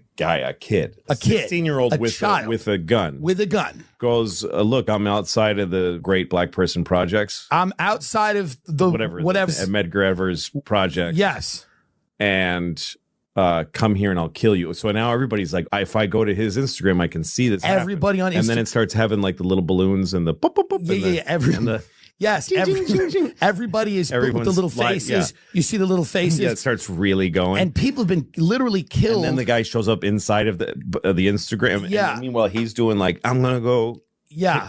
kid, 16-year-old with a gun. With a gun. Goes, look, I'm outside of the Great Black Person Projects. I'm outside of the whatever. Medgar Evers project. Yes. And come here and I'll kill you. So now everybody's like, if I go to his Instagram, I can see this. Everybody happen. on And then it starts having like the little balloons and the boop, boop, boop. Yes, everybody is with the little faces. You see the little faces. Yeah, it starts really going. And people have been literally killed. And then the guy shows up inside of the Instagram. Yeah. And meanwhile, he's doing like, I'm going to go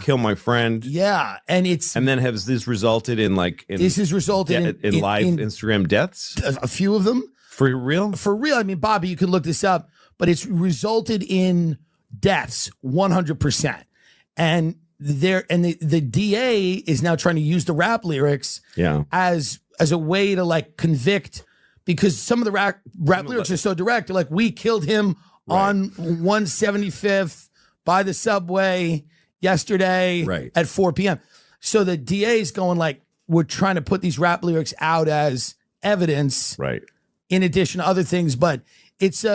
kill my friend. Yeah. And then has this resulted in like... this has resulted in live Instagram deaths? A few of them. For real? For real. I mean, Bobby, you can look this up, but it's resulted in deaths 100%. And the DA is now trying to use the rap lyrics as a way to like convict, because some of the rap lyrics are so direct. They're like, we killed him on 175th by the subway yesterday at 4 p.m. So the DA is going like, we're trying to put these rap lyrics out as evidence. Right. In addition to other things, but it's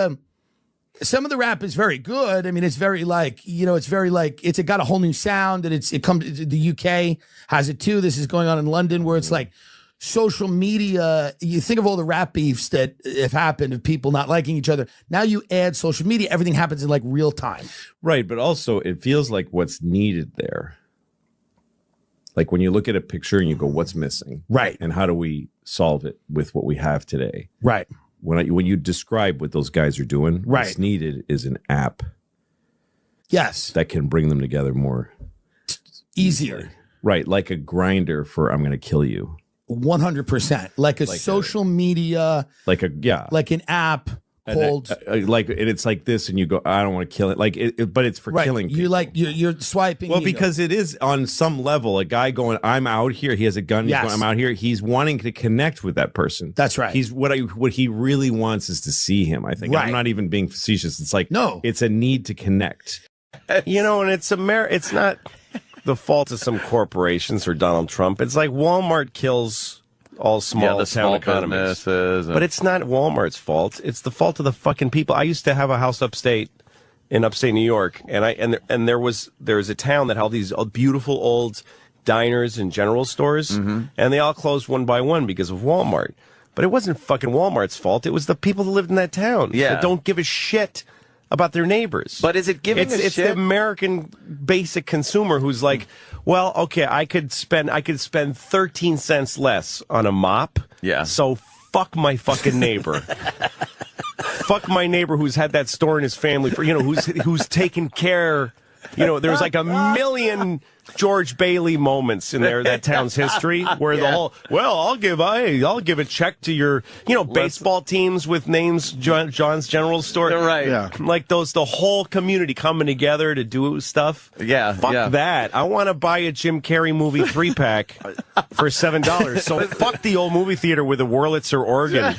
some of the rap is very good. I mean, it's very like, it's got a whole new sound, and it comes, the UK has it too. This is going on in London, where it's like social media. You think of all the rap beefs that have happened of people not liking each other. Now you add social media, everything happens in like real time. Right, but also it feels like what's needed there. Like when you look at a picture and you go, what's missing? Right. And how do we solve it with what we have today? Right. When you describe what those guys are doing, what's needed is an app. Yes. That can bring them together more easier. Right. Like a grinder for I'm going to kill you. 100%. Like a social media. Like an app. And it's like this, and you go, I don't want to kill it. But it's for killing people. You're swiping. Well, because it is on some level a guy going, I'm out here. He has a gun. He's going, I'm out here. He's wanting to connect with that person. That's right. He's what he really wants is to see him. I think. I'm not even being facetious. It's like it's a need to connect. And it's it's not the fault of some corporations or Donald Trump. It's like Walmart kills all small town economies. But it's not Walmart's fault. It's the fault of the fucking people. I used to have a house in upstate New York, and there's a town that had all these beautiful old diners and general stores, and they all closed one by one because of Walmart. But it wasn't fucking Walmart's fault. It was the people that lived in that town that don't give a shit about their neighbors. But is it giving a shit? It's the American basic consumer who's like, well, okay, I could spend 13 cents less on a mop. Yeah. So fuck my fucking neighbor. Fuck my neighbor who's had that store in his family for who's taken care. There's like a million George Bailey moments in that town's history where the whole, I'll give a check to your, baseball teams with names, John's General Store. Right. Yeah. Like the whole community coming together to do stuff. Yeah. Fuck that. I want to buy a Jim Carrey movie 3-pack for $7. So fuck the old movie theater with a Wurlitzer organ.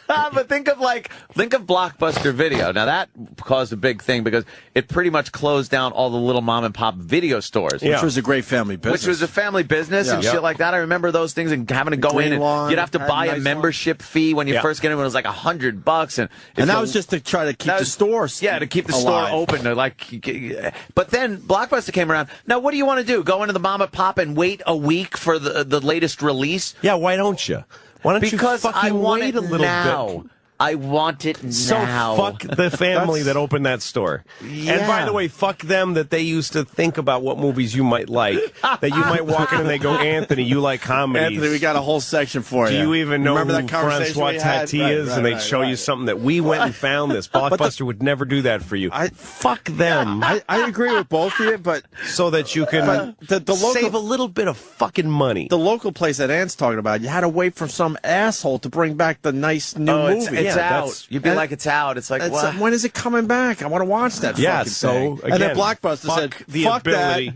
But think of Blockbuster Video. Now that caused a big thing because it pretty much closed down all the little mom and pop video stores. Which was a great family business. Which was a family business and shit like that. I remember those things and having to go in and you'd have to buy a membership fee when you first get in. It was like $100, and that was just to try to keep the stores. Yeah, to keep the store open. But then Blockbuster came around. Now, what do you want to do? Go into the mom and pop and wait a week for the latest release? Yeah, why don't you? Why don't you fucking wait a little bit? I want it now. So fuck the family that opened that store. Yeah. And by the way, fuck them that they used to think about what movies you might like. That you might walk in and they go, Anthony, you like comedies. Anthony, we got a whole section for you. Do you even know Remember who that conversation Francois we had? Tati is? And they'd show you something that we went and found this. Blockbuster would never do that for you. Fuck them. I agree with both of you, but so that you can the local, save a little bit of fucking money. The local place that Ant's talking about, you had to wait for some asshole to bring back the nice new movie. It's out. You'd be like, it's out. It's like, what? When is it coming back? I want to watch that fucking thing. Again, and then Blockbuster said, fuck that.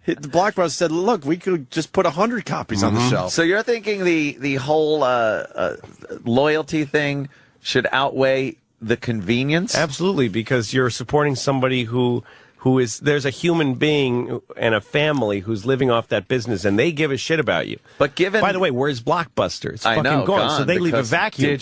The Blockbuster said, look, we could just put 100 copies on the shelf. So you're thinking the whole loyalty thing should outweigh the convenience? Absolutely, because you're supporting somebody who there's a human being and a family who's living off that business, and they give a shit about you. But by the way, where's Blockbuster? It's fucking gone. So they leave a vacuum.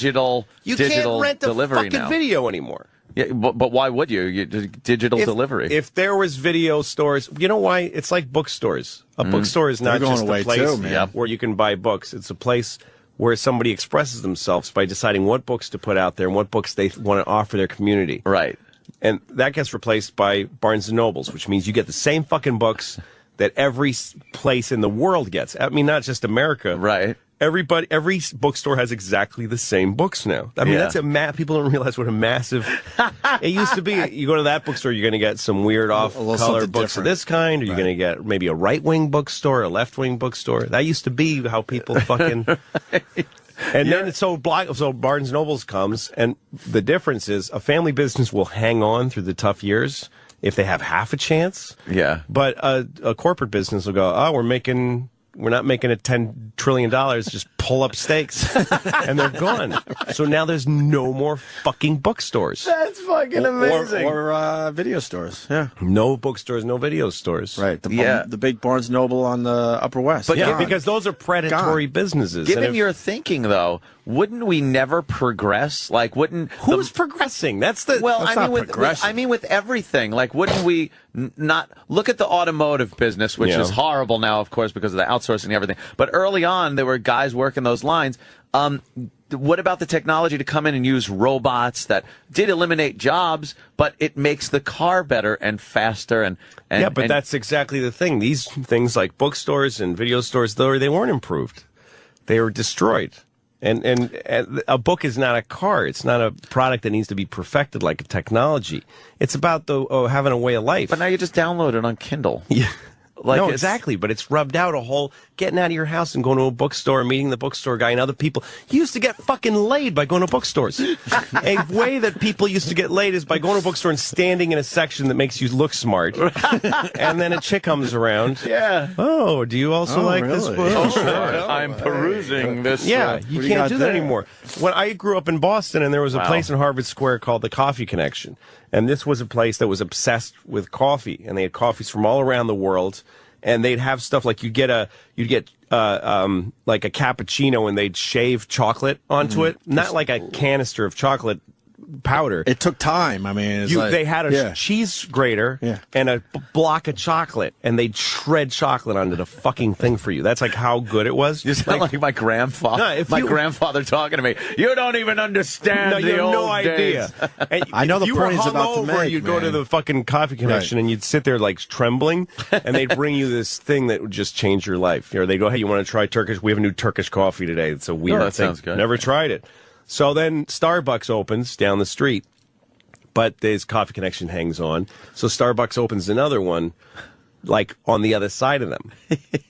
You can't rent delivery a fucking video anymore. Yeah, but why would you? Digital delivery. If there was video stores, you know why? It's like bookstores. A bookstore is not just a place where you can buy books. It's a place where somebody expresses themselves by deciding what books to put out there and what books they want to offer their community. Right. And that gets replaced by Barnes & Nobles, which means you get the same fucking books that every place in the world gets. I mean, not just America. Right. Every bookstore has exactly the same books now. I mean, that's people don't realize what a massive. It used to be. You go to that bookstore, you're going to get some weird off-color books of this kind, or you're going to get maybe a right-wing bookstore, a left-wing bookstore. That used to be how people fucking. And then so Barnes & Nobles comes, and the difference is a family business will hang on through the tough years if they have half a chance. Yeah. But a corporate business will go, oh, we're not making it $10 trillion, just pull up stakes. And they're gone. So now there's no more fucking bookstores. That's fucking amazing. Or video stores. Yeah. No bookstores, no video stores. Right. The big Barnes Noble on the Upper West. But because those are predatory businesses. Given your thinking, though, wouldn't we never progress? Like, who's progressing? That's the I mean with everything. Like, wouldn't we not look at the automotive business, which is horrible now, of course, because of the outsourcing and everything. But early on, there were guys working those lines. What about the technology to come in and use robots that did eliminate jobs, but it makes the car better and faster and that's exactly the thing. These things like bookstores and video stores, though, they weren't improved. They were destroyed. And a book is not a car. It's not a product that needs to be perfected like a technology. It's about having a way of life. But now you just download it on Kindle. Yeah. No, exactly. But it's rubbed out getting out of your house and going to a bookstore, meeting the bookstore guy and other people. You used to get fucking laid by going to bookstores. A way that people used to get laid is by going to a bookstore and standing in a section that makes you look smart. And then a chick comes around. Yeah. Oh, do you also like this book? Oh, sure. I'm perusing this. Yeah, you can't do that anymore. When I grew up in Boston, and there was a place in Harvard Square called the Coffee Connection. And this was a place that was obsessed with coffee, and they had coffees from all around the world. And they'd have stuff like you'd get like a cappuccino, and they'd shave chocolate onto it, not like a canister of chocolate powder. It took time. I mean, they had a cheese grater and a block of chocolate, and they'd shred chocolate onto the fucking thing for you. That's like how good it was. You sound like my grandfather. My grandfather talking to me. You don't even understand the old days. And I know the point he's about to make. You'd go to the fucking Coffee Connection, and you'd sit there like trembling, and they'd bring you this thing that would just change your life. Or they go, hey, you want to try Turkish? We have a new Turkish coffee today. It's a weird thing. Sounds good. Never tried it. So then Starbucks opens down the street, but this Coffee Connection hangs on. So Starbucks opens another one, like on the other side of them.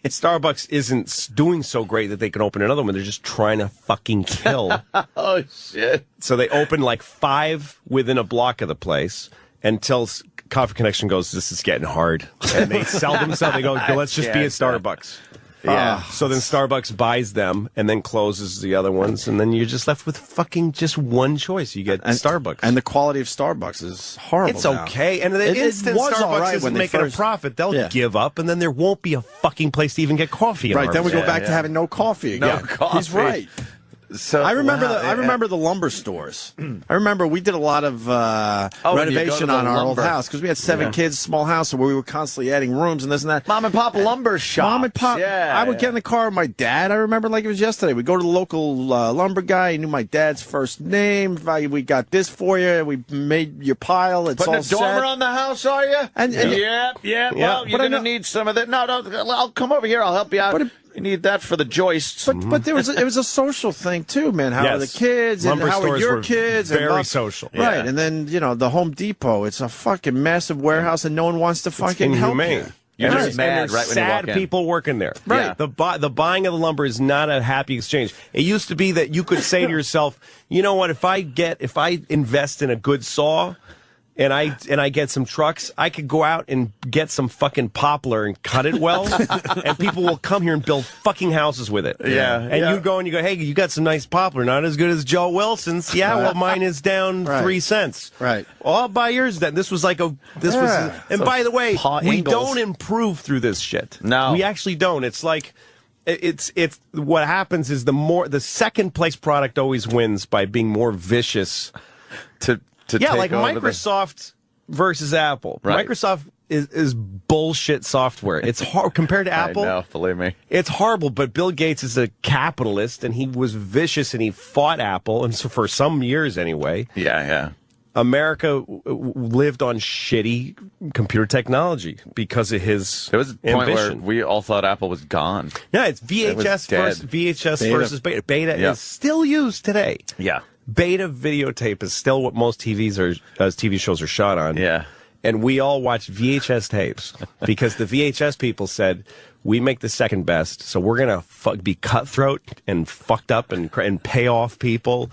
Starbucks isn't doing so great that they can open another one. They're just trying to fucking kill. Oh, shit. So they open like 5 within a block of the place until Coffee Connection goes, this is getting hard. And they sell themselves. They go, let's just be at Starbucks. Yeah. So then Starbucks buys them and then closes the other ones, and then you're just left with fucking just one choice. You get Starbucks. And the quality of Starbucks is horrible. It's okay. And the instant Starbucks isn't making a profit, they'll give up, and then there won't be a fucking place to even get coffee. Right. Then we go back to having no coffee again. No coffee. He's right. So I remember the lumber stores. I remember we did a lot of renovation on our old house because we had 7 kids, small house, where we were constantly adding rooms and this and that. Mom and pop lumber shop. Mom and pop. I would get in the car with my dad. I remember like it was yesterday. We'd go to the local lumber guy. He knew my dad's first name. We got this for you. We made your pile. It's putting all a dormer set. on the house, are you? Yep. Well, you're gonna need some of that. No, I'll come over here. I'll help you out. You need that for the joists. But it was a social thing too, man. How are the kids? Lumber and how are your kids? Very social. Right. And then, the Home Depot, it's a fucking massive warehouse and no one wants to fucking help you. You're just mad right when you walk in. Sad people working there. Right. The buying of the lumber is not a happy exchange. It used to be that you could say to yourself, you know what, if I invest in a good saw, and I get some trucks, I could go out and get some fucking poplar and cut it well, and people will come here and build fucking houses with it. Yeah. And you go, hey, you got some nice poplar, not as good as Joe Wilson's. Yeah, well, mine is down 3 cents. Right. Well, I'll buy yours then. This was like and by the way, we don't improve through this shit. No. We actually don't. It's like, it's what happens is the second place product always wins by being more vicious to like take over Microsoft versus Apple. Right. Microsoft is bullshit software. It's hard compared to Apple. I know, believe me. It's horrible, but Bill Gates is a capitalist, and he was vicious, and he fought Apple, and so for some years anyway. Yeah. America lived on shitty computer technology because of his There was a point ambition. where we all thought Apple was gone. Yeah, it's VHS versus Beta. Beta is still used today. Yeah. Beta videotape is still what most TV shows are shot on. Yeah. And we all watched VHS tapes because the VHS people said, we make the second best, so we're going to be cutthroat and fucked up and pay off people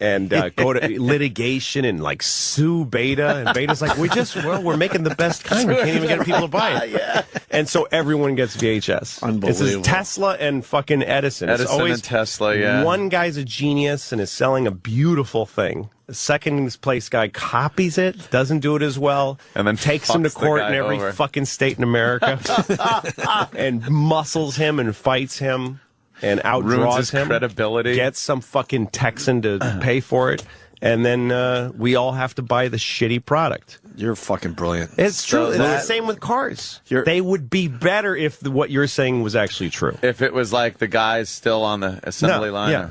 and go to litigation and like sue Beta. And Beta's like, we're making the best kind. We can't even get people to buy it. Yeah. And so everyone gets VHS. Unbelievable. It's Tesla and fucking Edison. Edison It's always and Tesla, yeah. One guy's a genius and is selling a beautiful thing. The second place guy copies it, doesn't do it as well, and then takes him to fucks the court guy in every over. fucking state in America and muscles him and fights him and Ruins outdraws his him. credibility. Gets some fucking Texan to pay for it. And then we all have to buy the shitty product. You're fucking brilliant. It's true. So It's the same with cars. They would be better if what you're saying was actually true. If it was like the guys still on the assembly line.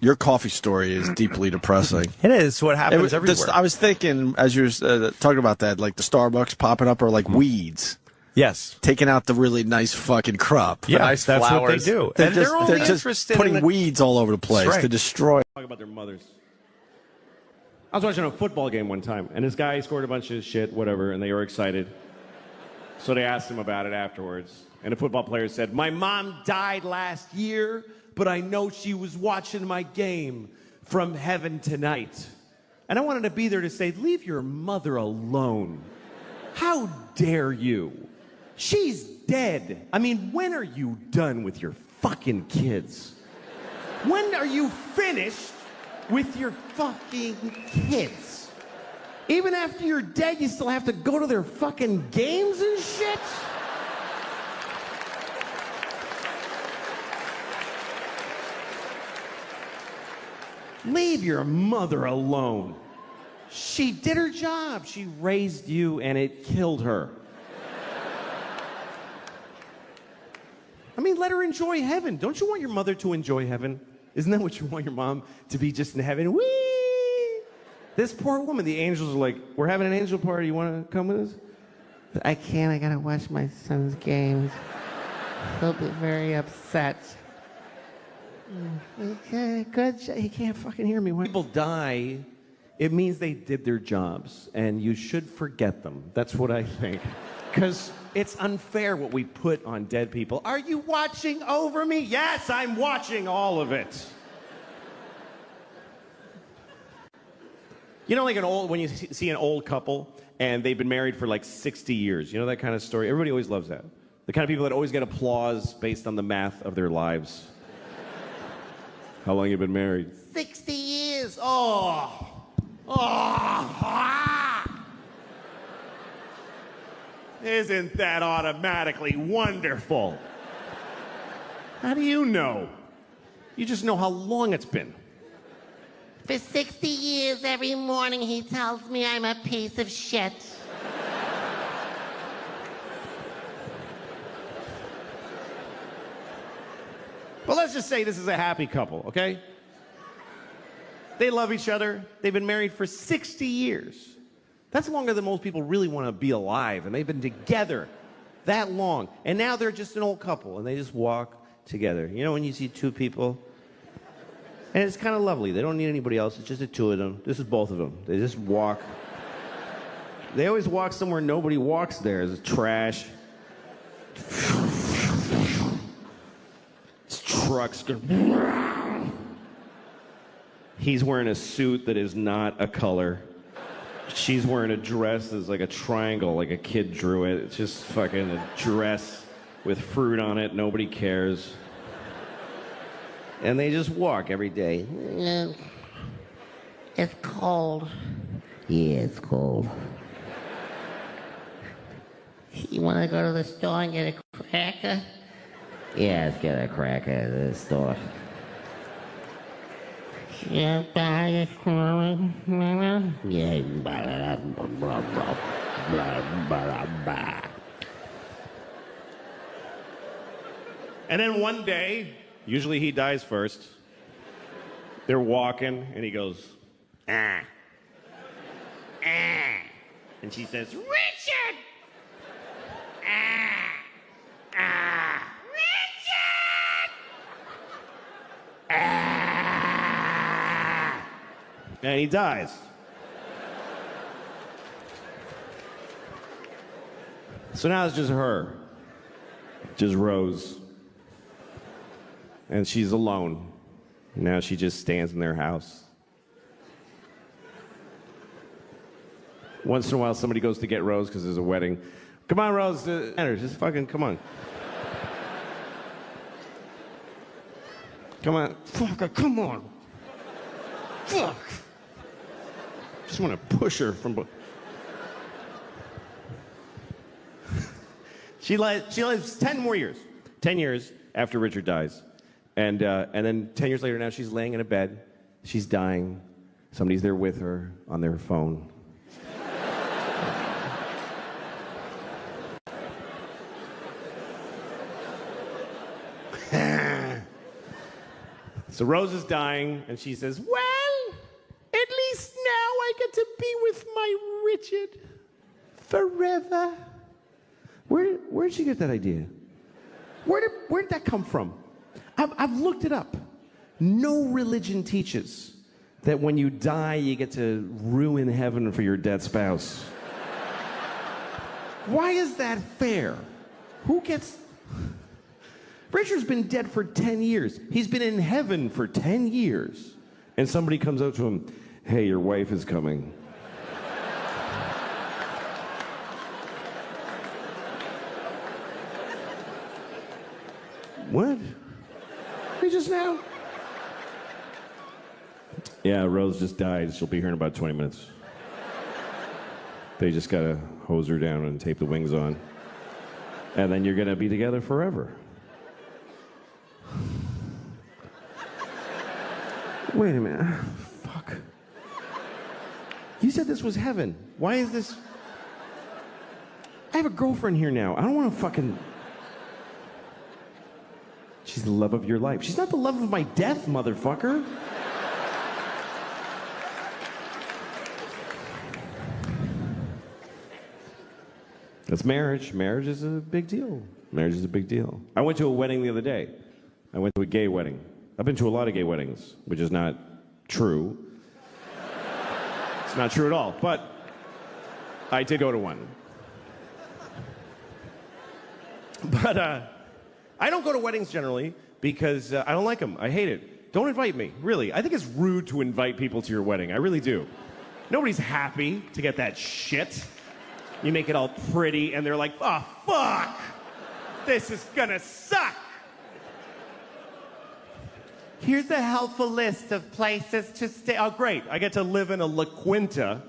Your coffee story is deeply depressing. It is what happens everywhere. I was thinking, as you were talking about that, like the Starbucks popping up are like weeds. Yes. Taking out the really nice fucking crop. Yeah, nice that's flowers. what they do. They're And just, they're only they're just interested putting in weeds all over the place That's right. to destroy. Talk about their mothers. I was watching a football game one time, and this guy scored a bunch of shit, whatever, and they were excited. So they asked him about it afterwards. And the football player said, "My mom died last year, but I know she was watching my game from heaven tonight. And I wanted to be there to say, leave your mother alone. How dare you? She's dead. I mean, when are you done with your fucking kids? When are you finished with your fucking kids? Even after you're dead, you still have to go to their fucking games and shit?" Leave your mother alone. She did her job. She raised you and it killed her. I mean, let her enjoy heaven. Don't you want your mother to enjoy heaven? Isn't that what you want your mom to be, just in heaven? Whee! This poor woman, the angels are like, "We're having an angel party. You want to come with us?" "I can't. I got to watch my son's games. He'll be very upset." Okay, good. He can't fucking hear me. When people die, it means they did their jobs, and you should forget them. That's what I think. Because it's unfair what we put on dead people. "Are you watching over me?" "Yes, I'm watching all of it." You know, like when you see an old couple and they've been married for like 60 years, you know that kind of story? Everybody always loves that. The kind of people that always get applause based on the math of their lives. How long you been married? 60 years. Oh. Isn't that automatically wonderful? How do you know? You just know how long it's been. For 60 years, every morning he tells me I'm a piece of shit. Well, let's just say this is a happy couple, okay? They love each other. They've been married for 60 years. That's longer than most people really want to be alive, and they've been together that long. And now they're just an old couple, and they just walk together. You know when you see two people? And it's kind of lovely. They don't need anybody else. It's just the two of them. This is both of them. They just walk. They always walk somewhere nobody walks there. It's trash. Trucks go. He's wearing a suit that is not a color. She's wearing a dress that's like a triangle, like a kid drew it. It's just fucking a dress with fruit on it. Nobody cares. And they just walk every day. It's cold. Yeah, it's cold. You want to go to the store and get a cracker? Yeah, let's get a cracker at the store. Yeah, buy a cracker. Yeah, you can buy that. Blah, blah, blah. And then one day, usually he dies first, they're walking, and he goes, ah. Ah. And she says, Richard! Ah. Ah. Richard! Ah. And he dies. So now it's just her. Just Rose. And she's alone. Now she just stands in their house. Once in a while, somebody goes to get Rose because there's a wedding. Come on, Rose. Just fucking come on. Come on. Fuck, come on. Fuck. Just want to push her from... She lives 10 more years. 10 years after Richard dies. And then 10 years later, now she's laying in a bed. She's dying. Somebody's there with her on their phone. So Rose is dying, and she says, well, at least now I get to be with my Richard forever. Where'd she get that idea? Where did that come from? I've looked it up. No religion teaches that when you die, you get to ruin heaven for your dead spouse. Why is that fair? Who gets... Richard's been dead for 10 years. He's been in heaven for 10 years. And somebody comes up to him, hey, your wife is coming. What? He just now? Yeah, Rose just died. She'll be here in about 20 minutes. They just gotta hose her down and tape the wings on. And then you're gonna be together forever. Wait a minute. Fuck. You said this was heaven. Why is this... I have a girlfriend here now. I don't want to fucking... She's the love of your life. She's not the love of my death, motherfucker. That's marriage. Marriage is a big deal. Marriage is a big deal. I went to a wedding the other day. I went to a gay wedding. I've been to a lot of gay weddings, which is not true. It's not true at all, but I did go to one. But I don't go to weddings generally because I don't like them. I hate it. Don't invite me, really. I think it's rude to invite people to your wedding. I really do. Nobody's happy to get that shit. You make it all pretty, and they're like, oh, fuck! This is gonna suck! Here's a helpful list of places to stay. Oh, great. I get to live in a La Quinta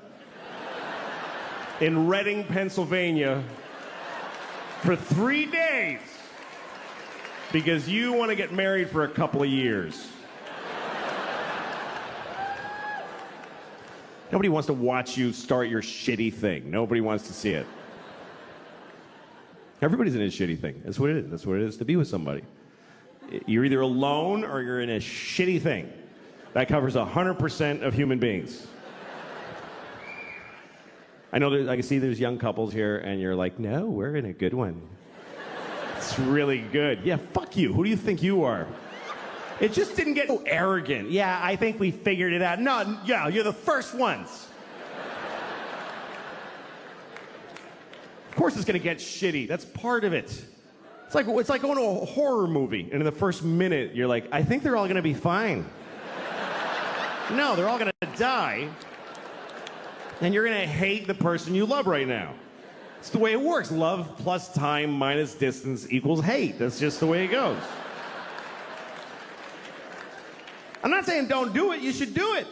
in Reading, Pennsylvania for 3 days because you want to get married for a couple of years. Nobody wants to watch you start your shitty thing. Nobody wants to see it. Everybody's in a shitty thing. That's what it is. That's what it is to be with somebody. You're either alone or you're in a shitty thing. That covers 100% of human beings. I know I can see there's young couples here, and you're like, no, we're in a good one. It's really good. Yeah, fuck you. Who do you think you are? It just didn't get so arrogant. Yeah, I think we figured it out. No, yeah, you're the first ones. Of course it's gonna get shitty. That's part of it. It's like going to a horror movie, and in the first minute, you're like, I think they're all gonna be fine. No, they're all gonna die, and you're gonna hate the person you love right now. It's the way it works. Love plus time minus distance equals hate. That's just the way it goes. I'm not saying don't do it. You should do it.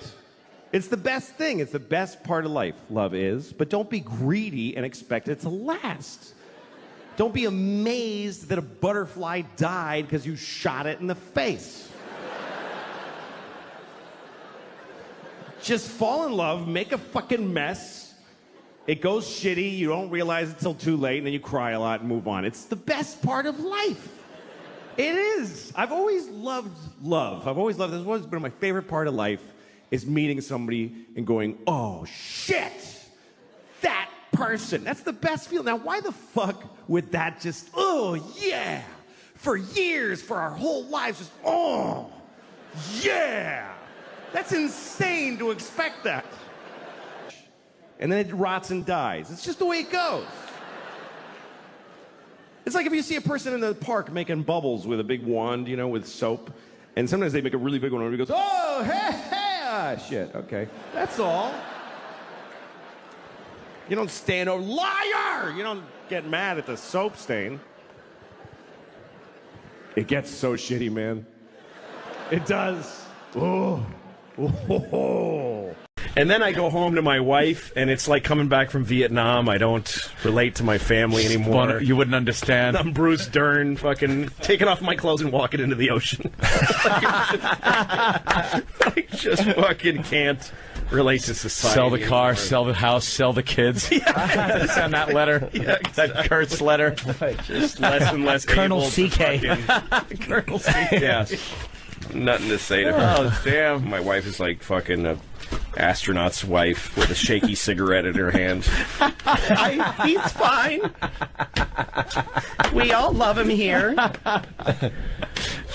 It's the best thing. It's the best part of life, love is. But don't be greedy and expect it to last. Don't be amazed that a butterfly died because you shot it in the face. Just fall in love, make a fucking mess, It goes shitty. You don't realize it till too late, and then you cry a lot and move on. It's the best part of life. It is. I've always loved love. I've always loved this. It's been my favorite part of life is meeting somebody and going, oh, shit, that person. That's the best feeling. Now, why the fuck would that just, oh, yeah, for years, for our whole lives, just, oh, yeah. That's insane to expect that. And then it rots and dies. It's just the way it goes. It's like if you see a person in the park making bubbles with a big wand, you know, with soap, and sometimes they make a really big one and everybody goes, oh, hey, hey, ah, shit, okay. That's all. You don't stand over, liar! You don't get mad at the soap stain. It gets so shitty, man. It does. Oh. Oh. And then I go home to my wife, and it's like coming back from Vietnam. I don't relate to my family anymore. You wouldn't understand. I'm Bruce Dern, fucking taking off my clothes and walking into the ocean. I just fucking can't relate to society. Sell the car, anymore. sell the house, sell the kids. Yeah. Send that letter. Yeah, exactly. That Kurt's letter. Just less and less Colonel able to CK. fucking- Colonel CK. Yeah. Nothing to say to her. Oh, damn. My wife is like fucking a astronaut's wife with a shaky cigarette in her hand. He's fine. We all love him here.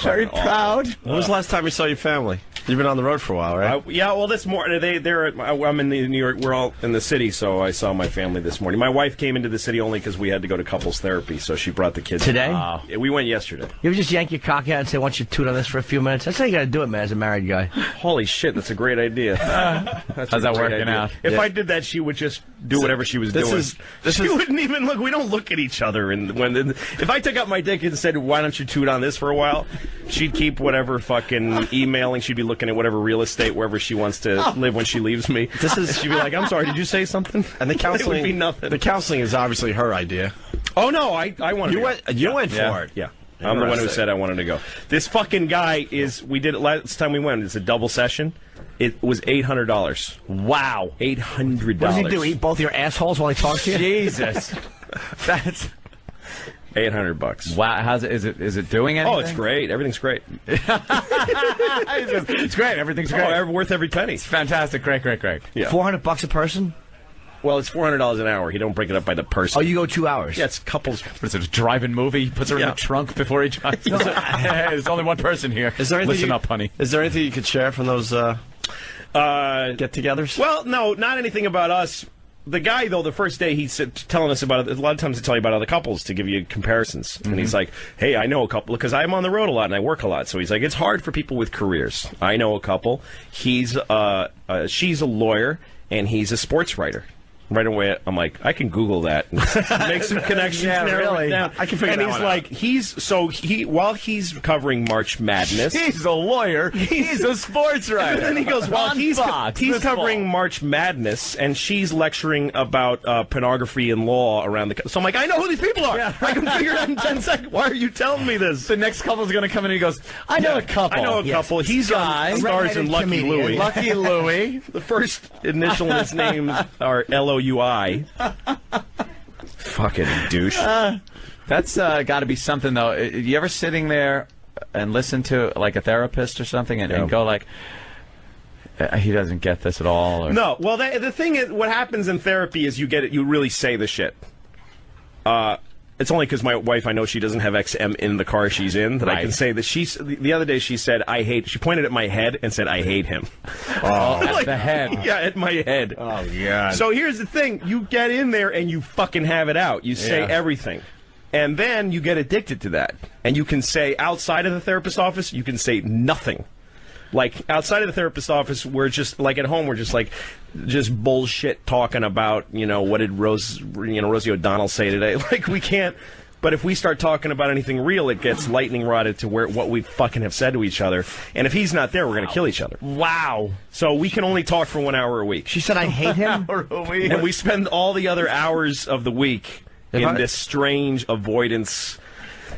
Very proud. When was the last time you saw your family? You've been on the road for a while, right? Yeah, well, this morning I'm in New York. We're all in the city, so I saw my family this morning. My wife came into the city only because we had to go to couples therapy, so she brought the kids. Today? Yeah, we went yesterday. You ever just yank your cock out and say, "Why don't you toot on this for a few minutes?" That's how you got to do it, man, as a married guy. Holy shit, that's a great idea. How's that working out? If I did that, she would just do whatever she was doing. She wouldn't even look. We don't look at each other. And if I took out my dick and said, "Why don't you toot on this for a while?" she'd keep whatever fucking emailing. She'd be looking at whatever real estate wherever she wants to live when she leaves me. She'd be like, "I'm sorry, did you say something?" And the counseling It would be nothing. The counseling is obviously her idea. Oh no, I wanted. You went for it. Yeah. I'm the one who said I wanted to go. This fucking guy we did it last time we went. It's a double session. It was $800. Wow. $800. What does he do? Eat both your assholes while he talks to you? Jesus. That's $800. Wow. Is it doing anything? Oh, it's great. Everything's great. It's great. Everything's great. Oh, worth every penny. It's fantastic. Great. Yeah. $400 a person? Well, it's $400 an hour. He don't break it up by the person. Oh, you go 2 hours? Yeah, it's couples. What is it, a drive-in movie? He puts her in the trunk before he drives. There's only one person here. Is there anything Listen up, honey. Is there anything you could share from those get-togethers? Well, no, not anything about us. The guy, though, the first day he's telling us about it. A lot of times they tell you about other couples to give you comparisons. And he's like, hey, I know a couple, because I'm on the road a lot and I work a lot. So he's like, it's hard for people with careers. I know a couple. She's a lawyer and he's a sports writer. Right away, I'm like, I can Google that and make some connections. Yeah, narrow really. it down. I can figure and that he's one like, while he's covering March Madness, he's a lawyer. He's a sports writer. And then he goes, well, he's covering March Madness, and she's lecturing about pornography and law around the. So I'm like, I know who these people are. Yeah. I can figure it out in 10 seconds. Why are you telling me this? The next couple's going to come in and he goes, I know a couple. I know a couple. He's on stars in Lucky comedian. Louie. Lucky Louie. The first initial in his name are LOUI. Fucking douche. That's got to be something, though. You ever sitting there and listen to like a therapist or something and go like, he doesn't get this at all? Or... No. Well, the thing is, what happens in therapy is you get it. You really say the shit. It's only because my wife, I know she doesn't have XM in the car she's in that I can say that the other day she said, she pointed at my head and said, I hate him. Oh, at the head. Yeah, at my head. Oh, God. So here's the thing. You get in there and you fucking have it out. You say everything. And then you get addicted to that. And you can say, outside of the therapist office, you can say nothing. Like, outside of the therapist office, we're just, like, at home, we're just, like, just bullshit talking about, what did Rosie O'Donnell say today? Like, we can't, but if we start talking about anything real, it gets lightning rodded to what we fucking have said to each other. And if he's not there, we're going to kill each other. Wow. So we can only talk for 1 hour a week. She said, I hate him? And we spend all the other hours of the week in this strange avoidance.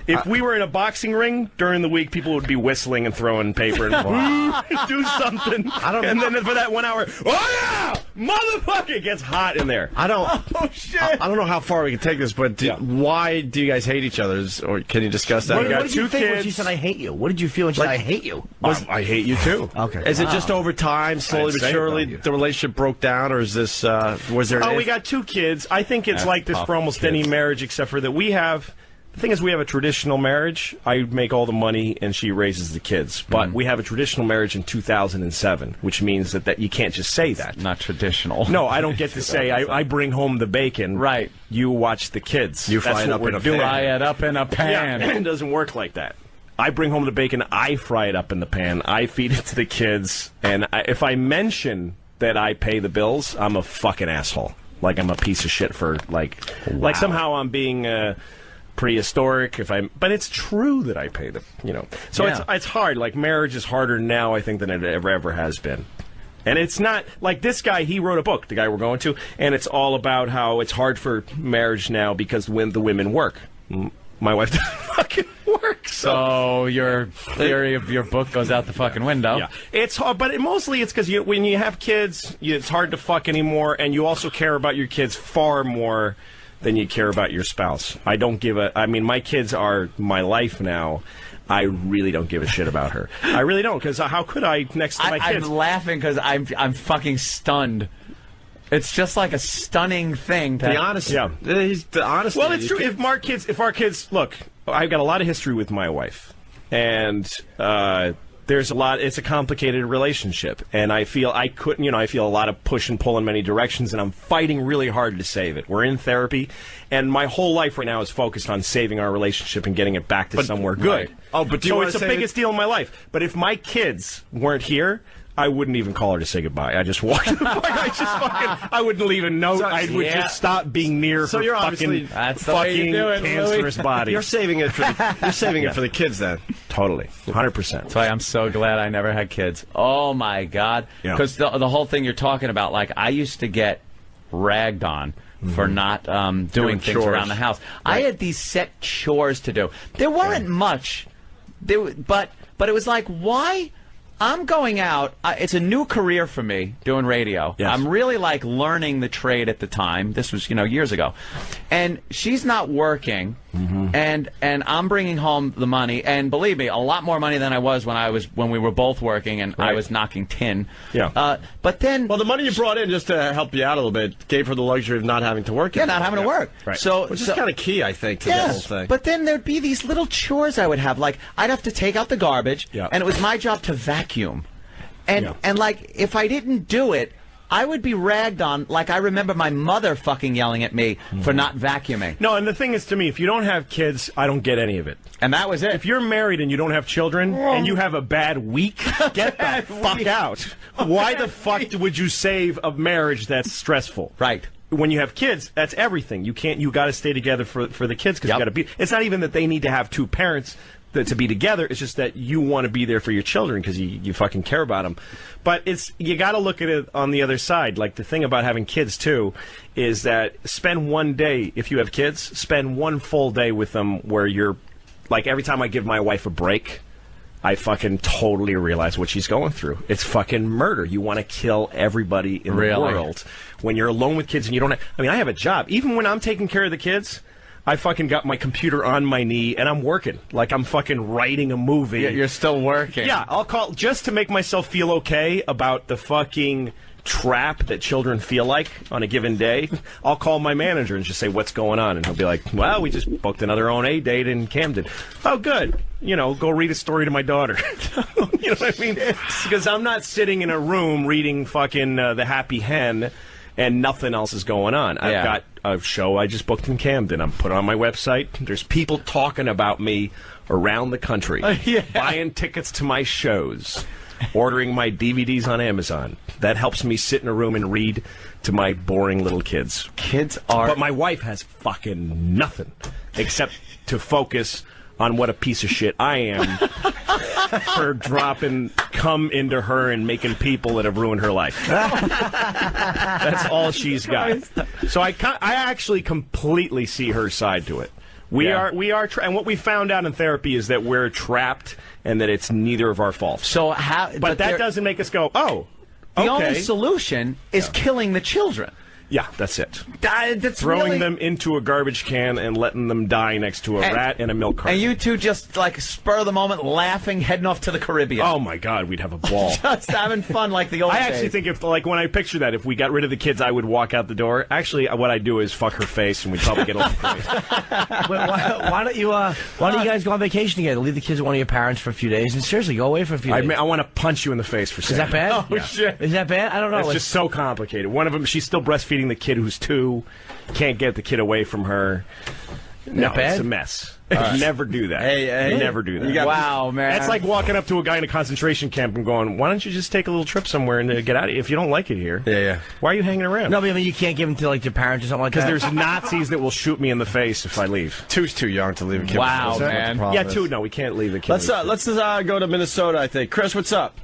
If we were in a boxing ring during the week, people would be whistling and throwing paper and do something. And then for that 1 hour, oh yeah, Motherfucker, it gets hot in there. I don't. Oh shit! I don't know how far we can take this, but why do you guys hate each other? Or can you discuss that? What did you think when she said "I hate you"? What did you feel when she said "I hate you"? I hate you too. Okay. Is it just over time, slowly but surely, the relationship broke down, or is this? Was there? We got 2 kids. I think it's like this for almost any marriage, except for that we have. The thing is, we have a traditional marriage. I make all the money, and she raises the kids. But we have a traditional marriage in 2007, which means that you can't just say that. Not traditional. No, I don't get to say, I bring home the bacon. Right. You watch the kids. You fry it up in a pan. Fry it up in a pan. Yeah, it doesn't work like that. I bring home the bacon. I fry it up in the pan. I feed it to the kids. And if I mention that I pay the bills, I'm a fucking asshole. Like I'm a piece of shit for, like somehow I'm being... prehistoric but it's true that I pay them, so it's hard. Like marriage is harder now, I think, than it ever has been. And it's not like this guy, he wrote a book, the guy we're going to, and it's all about how it's hard for marriage now because when the women work. My wife doesn't fucking work. So your theory of your book goes out the fucking window. Yeah, it's hard, but mostly it's because when you have kids, it's hard to fuck anymore, and you also care about your kids far more than you care about your spouse. I don't give a... I mean, my kids are my life now. I really don't give a shit about her. I really don't, because how could I next to my kids? I'm laughing because I'm fucking stunned. It's just like a stunning thing. The honesty. Yeah. The honesty. Well, it's true. If our kids... Look, I've got a lot of history with my wife. And... there's a lot. It's a complicated relationship, and I feel I feel a lot of push and pull in many directions, and I'm fighting really hard to save it. We're in therapy, and my whole life right now is focused on saving our relationship and getting it back to somewhere good. Right. Oh, but do you it's the biggest deal in my life. But if my kids weren't here, I wouldn't even call her to say goodbye. I just walked. I wouldn't leave a note. I would just stop being near her you're fucking fucking cancerous body. You're saving it for the kids then. Totally, 100%. That's why I'm so glad I never had kids. Oh my God! Because the whole thing you're talking about, like I used to get ragged on for not doing things chores around the house. Right. I had these set chores to do. There weren't much, but it was like, why? I'm going out. It's a new career for me doing radio. Yes. I'm really like learning the trade at the time. This was, years ago. And she's not working, and I'm bringing home the money. And believe me, a lot more money than I was when we were both working, and I was knocking tin. Yeah. But then, well, the money you brought in just to help you out a little bit gave her the luxury of not having to work. Yeah, not having to work. Right. Which is kind of key, I think, to the whole thing. But then there'd be these little chores I would have. Like I'd have to take out the garbage, and it was my job to vacuum. And like if I didn't do it, I would be ragged on. Like I remember my mother fucking yelling at me for not vacuuming. No, and the thing is, to me, if you don't have kids, I don't get any of it. And that was it. If you're married and you don't have children and you have a bad week, get the fuck out. Why the fuck would you save a marriage that's stressful? Right. When you have kids, that's everything. You got to stay together for the kids because you got to be. It's not even that they need to have 2 parents to be together. It's just that you want to be there for your children because you fucking care about them. But you got to look at it on the other side. Like the thing about having kids too is that spend one day, if you have kids, spend one full day with them where you're like, every time I give my wife a break, I fucking totally realize what she's going through. It's fucking murder. You want to kill everybody in the world. When you're alone with kids and you don't have, I have a job. Even when I'm taking care of the kids, I fucking got my computer on my knee and I'm working. Like I'm fucking writing a movie. Yeah, you're still working. Yeah, I'll call just to make myself feel okay about the fucking trap that children feel like on a given day. I'll call my manager and just say, what's going on? And he'll be like, well, we just booked another O&A date in Camden. Oh, good. Go read a story to my daughter. You know what I mean? Because I'm not sitting in a room reading fucking The Happy Hen and nothing else is going on. I've got a show I just booked in Camden. I'm put it on my website. There's people talking about me around the country, buying tickets to my shows, ordering my DVDs on Amazon. That helps me sit in a room and read to my boring little kids. But my wife has fucking nothing except to focus on what a piece of shit I am for dropping cum into her and making people that have ruined her life. That's all she's got. So I actually completely see her side to it. We are, and what we found out in therapy is that we're trapped and that it's neither of our faults. So how? But that doesn't make us go, oh, The only solution is killing the children. Yeah, that's it. That's Throwing really... them into a garbage can and letting them die next to a rat in a milk carton. And you two just, like, spur of the moment, laughing, heading off to the Caribbean. Oh, my God, we'd have a ball. Just having fun like the old I days. actually think if, like, when I picture that, if we got rid of the kids, I would walk out the door. Actually, what I'd do is fuck her face, and we'd probably get off the place. Why don't you guys go on vacation together? Leave the kids with one of your parents for a few days, and seriously, go away for a few days. I want to punch you in the face for saying Is that bad? Oh, shit. Is that bad? I don't know. It's just so complicated. One of them, she's still breastfeeding the kid who's 2. Can't get the kid away from her. No, bad? it's a mess. Right. Never do that. Hey. Never do that. Wow, man. That's like walking up to a guy in a concentration camp and going, why don't you just take a little trip somewhere and get out of here? If you don't like it here, why are you hanging around? No, but I mean, you can't give them to, like, your parents or something like that. Because there's Nazis that will shoot me in the face if I leave. 2's too young to leave a kid. Wow, man. Yeah, 2, no, we can't leave the kid. Let's go to Minnesota, I think. Chris, what's up?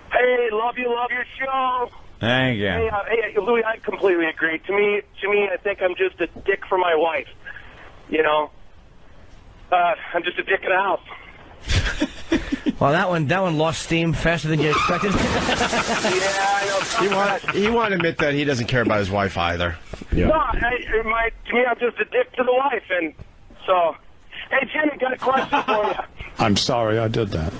Hey, love your show. Thank you. Hey, Louis, I completely agree. To me, I think I'm just a dick for my wife. You know, I'm just a dick in the house. Well, that one lost steam faster than you expected. He won't admit that he doesn't care about his wife either. Yeah. No, to me, I'm just a dick to the wife, and so. Hey, Jimmy, got a question for you. I'm sorry I did that.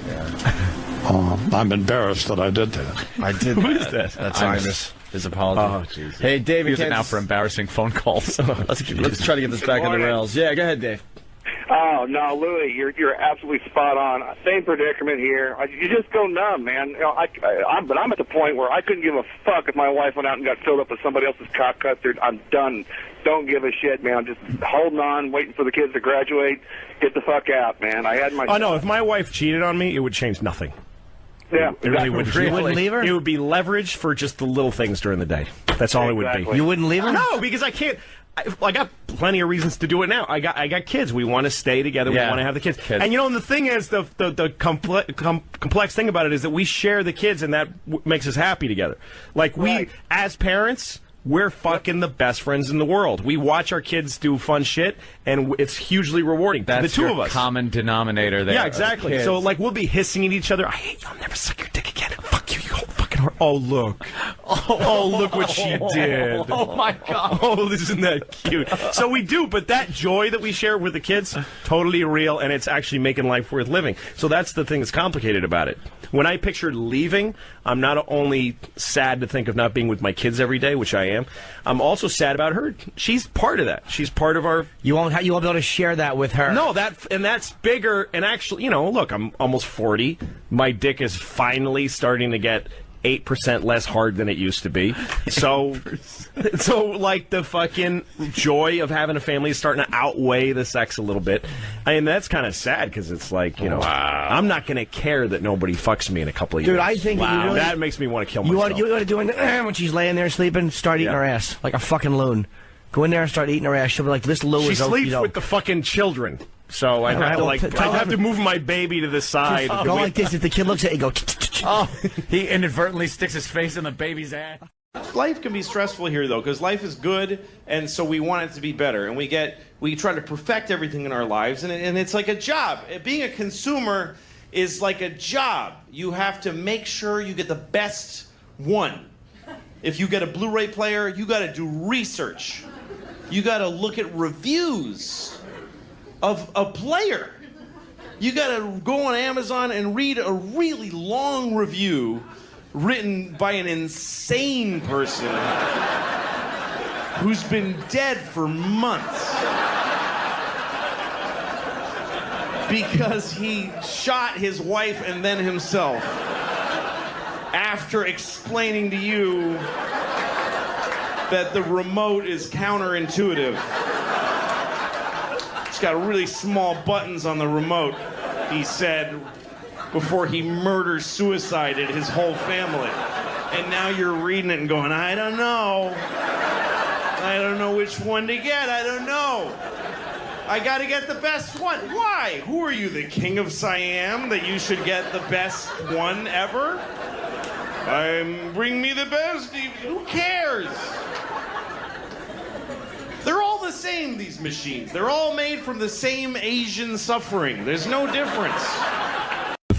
I'm embarrassed that I did that. I did. Who is this? That's Imus. His apology. Oh, jeez. Hey, Dave, use it now for embarrassing phone calls. let's try to get this back on the rails. Yeah, go ahead, Dave. Oh, no, Louis, you're absolutely spot on. Same predicament here. You just go numb, man. You know, but I'm at the point where I couldn't give a fuck if my wife went out and got filled up with somebody else's cock custard. I'm done. Don't give a shit, man. I'm just holding on, waiting for the kids to graduate. Get the fuck out, man. I had my... Oh, no, if my wife cheated on me, it would change nothing. Yeah, it really would. You wouldn't leave her? It would be leverage for just the little things during the day. That's all it would be. You wouldn't leave her? No, because I can't. I got plenty of reasons to do it now. I got kids. We want to stay together. We want to have the kids. And you know, and the thing is, the complex thing about it is that we share the kids, and that makes us happy together. Like we, as parents, we're fucking the best friends in the world. We watch our kids do fun shit, and it's hugely rewarding. That's the two your of us. common denominator there. Yeah, exactly. So like we'll be hissing at each other. I hate you. I'll never suck your dick again. Fuck you, you whole fucking whore. Oh look. Oh look what she did. Oh my God. Oh, isn't that cute? So we do, but that joy that we share with the kids, totally real, and it's actually making life worth living. So that's the thing that's complicated about it. When I pictured leaving, I'm not only sad to think of not being with my kids every day, which I am. I'm also sad about her. She's part of that. She's part of our... You won't be able to share that with her. No, that's bigger. And actually, you know, look, I'm almost 40. My dick is finally starting to get 8% less hard than it used to be. So like the fucking joy of having a family is starting to outweigh the sex a little bit. I mean, that's kind of sad because it's like, you know, I'm not going to care that nobody fucks me in a couple of years. Dude, I think that makes me want to kill myself. You ought to do it when she's laying there sleeping, start eating her ass like a fucking loon. Go in there and start eating her ass. She'll be like, this loon She is sleeps with the fucking children. So I'd have to move my baby to the side. Go like this. If the kid looks at you, go. Oh, he inadvertently sticks his face in the baby's ass. Life can be stressful here, though, because life is good, and so we want it to be better. And we try to perfect everything in our lives, and it's like a job. Being a consumer is like a job. You have to make sure you get the best one. If you get a Blu-ray player, you got to do research. You got to look at reviews of a player. You got to go on Amazon and read a really long review written by an insane person who's been dead for months because he shot his wife and then himself after explaining to you that the remote is counterintuitive. It's got really small buttons on the remote, he said, before he murder-suicided his whole family. And now you're reading it and going, I don't know. I don't know which one to get. I don't know. I gotta get the best one. Why? Who are you, the king of Siam, that you should get the best one ever? Bring me the best. Who cares? They're all the same, these machines. They're all made from the same Asian suffering. There's no difference.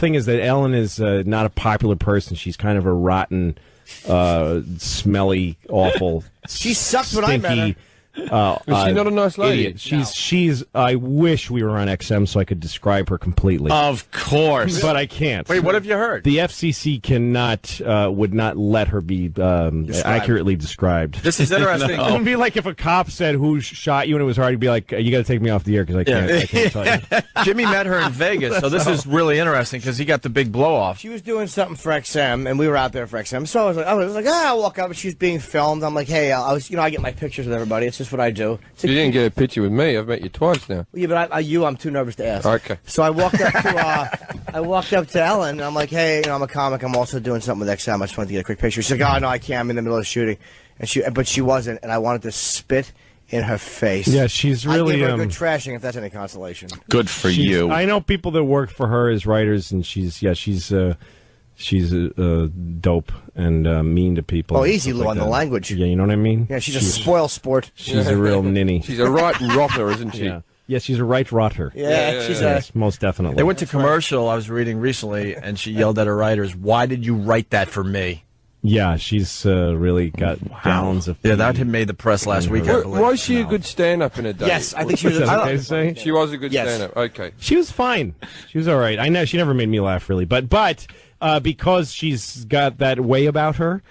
thing is that Ellen is not a popular person. She's kind of a rotten, smelly, awful. She sucked when I met her. Is she not a nice lady? Idiot. She's. I wish we were on XM so I could describe her completely. Of course, but I can't. Wait, what have you heard? The FCC cannot, would not let her be accurately described. This is interesting. It would be like if a cop said who shot you and it was hard. He'd be like, "You got to take me off the air because I can't tell you." Jimmy met her in Vegas, so this is really interesting because he got the big blow off. She was doing something for XM, and we were out there for XM. So I was like, I'll walk up, and she was being filmed. I'm like, hey, I get my pictures with everybody. It's just what I do. You didn't get a picture with me. I've met you twice now. Yeah, but I'm too nervous to ask. Okay. So I walked up to Ellen, and I'm like, hey, I'm a comic. I'm also doing something with XM. I just wanted to get a quick picture. She's like, oh no, I can't. I'm in the middle of shooting, but she wasn't, and I wanted to spit in her face. Yeah, she's really I give her a good trashing if that's any consolation. Good for you. I know people that work for her as writers, and she's dope and mean to people. Oh, easy, Lou, like on the language. Yeah, you know what I mean? Yeah, she's a spoil sport. She's a real ninny. She's a right rotter, isn't she? Yeah, she's a right rotter. Yeah, she's yes, most definitely. They went to commercial, I was reading recently, and she yelled at her writers, "Why did you write that for me?" Yeah, she's really got gallons of. Yeah, that had made the press last week. Was she a good stand-up in a day? Yes, I think she was. Okay to say? She was a good stand-up. Okay. She was fine. She was all right. I know she never made me laugh really, but because she's got that way about her.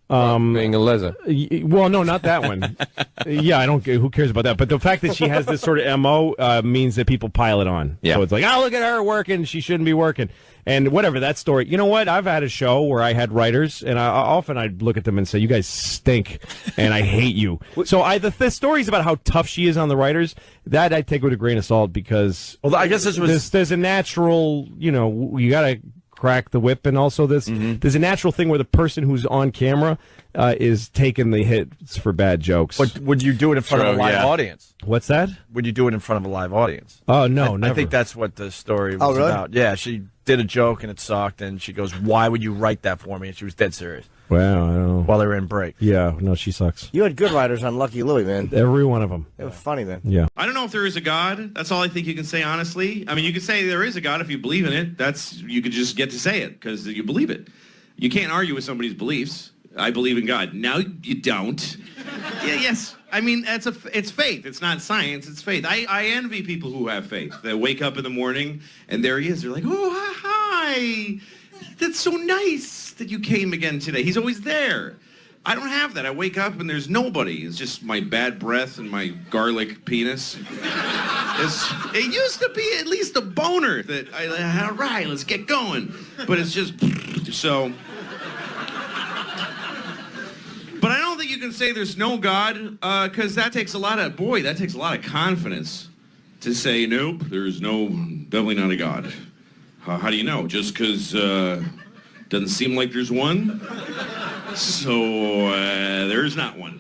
Being a leather. Well, no, not that one. Yeah, I don't. Who cares about that? But the fact that she has this sort of MO means that people pile it on. Yeah. So it's like, oh, look at her working. She shouldn't be working. And whatever, that story. You know what? I've had a show where I had writers, and I'd look at them and say, you guys stink, and I hate you. So the stories about how tough she is on the writers, that I take with a grain of salt because well, I guess there's a natural, you got to crack the whip, and also there's a natural thing where the person who's on camera is taking the hits for bad jokes. But would you do it in front of a live audience? What's that? Would you do it in front of a live audience? Oh, no, never. I think that's what the story was about. Yeah, she did a joke and it sucked, and she goes, "Why would you write that for me?" And she was dead serious. Wow, I don't know. While they were in break. Yeah, no, she sucks. You had good writers on Lucky Louie, man. Every one of them. It was funny, man. Yeah. I don't know if there is a God. That's all I think you can say, honestly. I mean, you could say there is a God if you believe in it. You could just get to say it because you believe it. You can't argue with somebody's beliefs. I believe in God. No, you don't. Yeah, yes. I mean, it's faith. It's not science. It's faith. I envy people who have faith. They wake up in the morning and there he is. They're like, oh, hi. That's so nice that you came again today. He's always there. I don't have that. I wake up and there's nobody. It's just my bad breath and my garlic penis. It used to be at least a boner that all right, let's get going. But it's just so. But I don't think you can say there's no God, because that takes a lot of confidence to say, nope, there's definitely not a God. How do you know? Just because doesn't seem like there's one? So there's not one.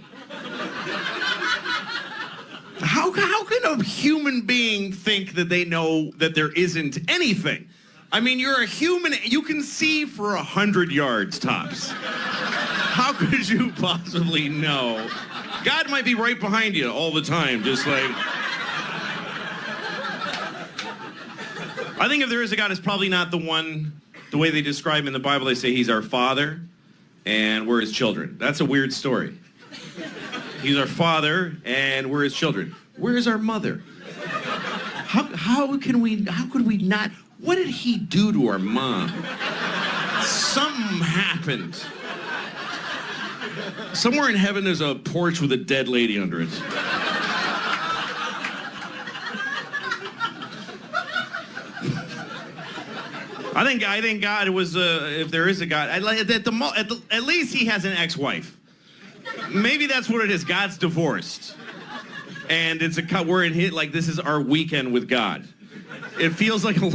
How can a human being think that they know that there isn't anything? I mean, you're a human. You can see for 100 yards tops. How could you possibly know? God might be right behind you all the time, just like... I think if there is a God, it's probably not the way they describe him in the Bible. They say he's our father and we're his children. That's a weird story. He's our father and we're his children. Where is our mother? How could we not? What did he do to our mom? Something happened. Somewhere in heaven there's a porch with a dead lady under it. I think God was, if there is a God, at least he has an ex-wife. Maybe that's what it is. God's divorced. And we're in hit, like this is our weekend with God. It feels like a long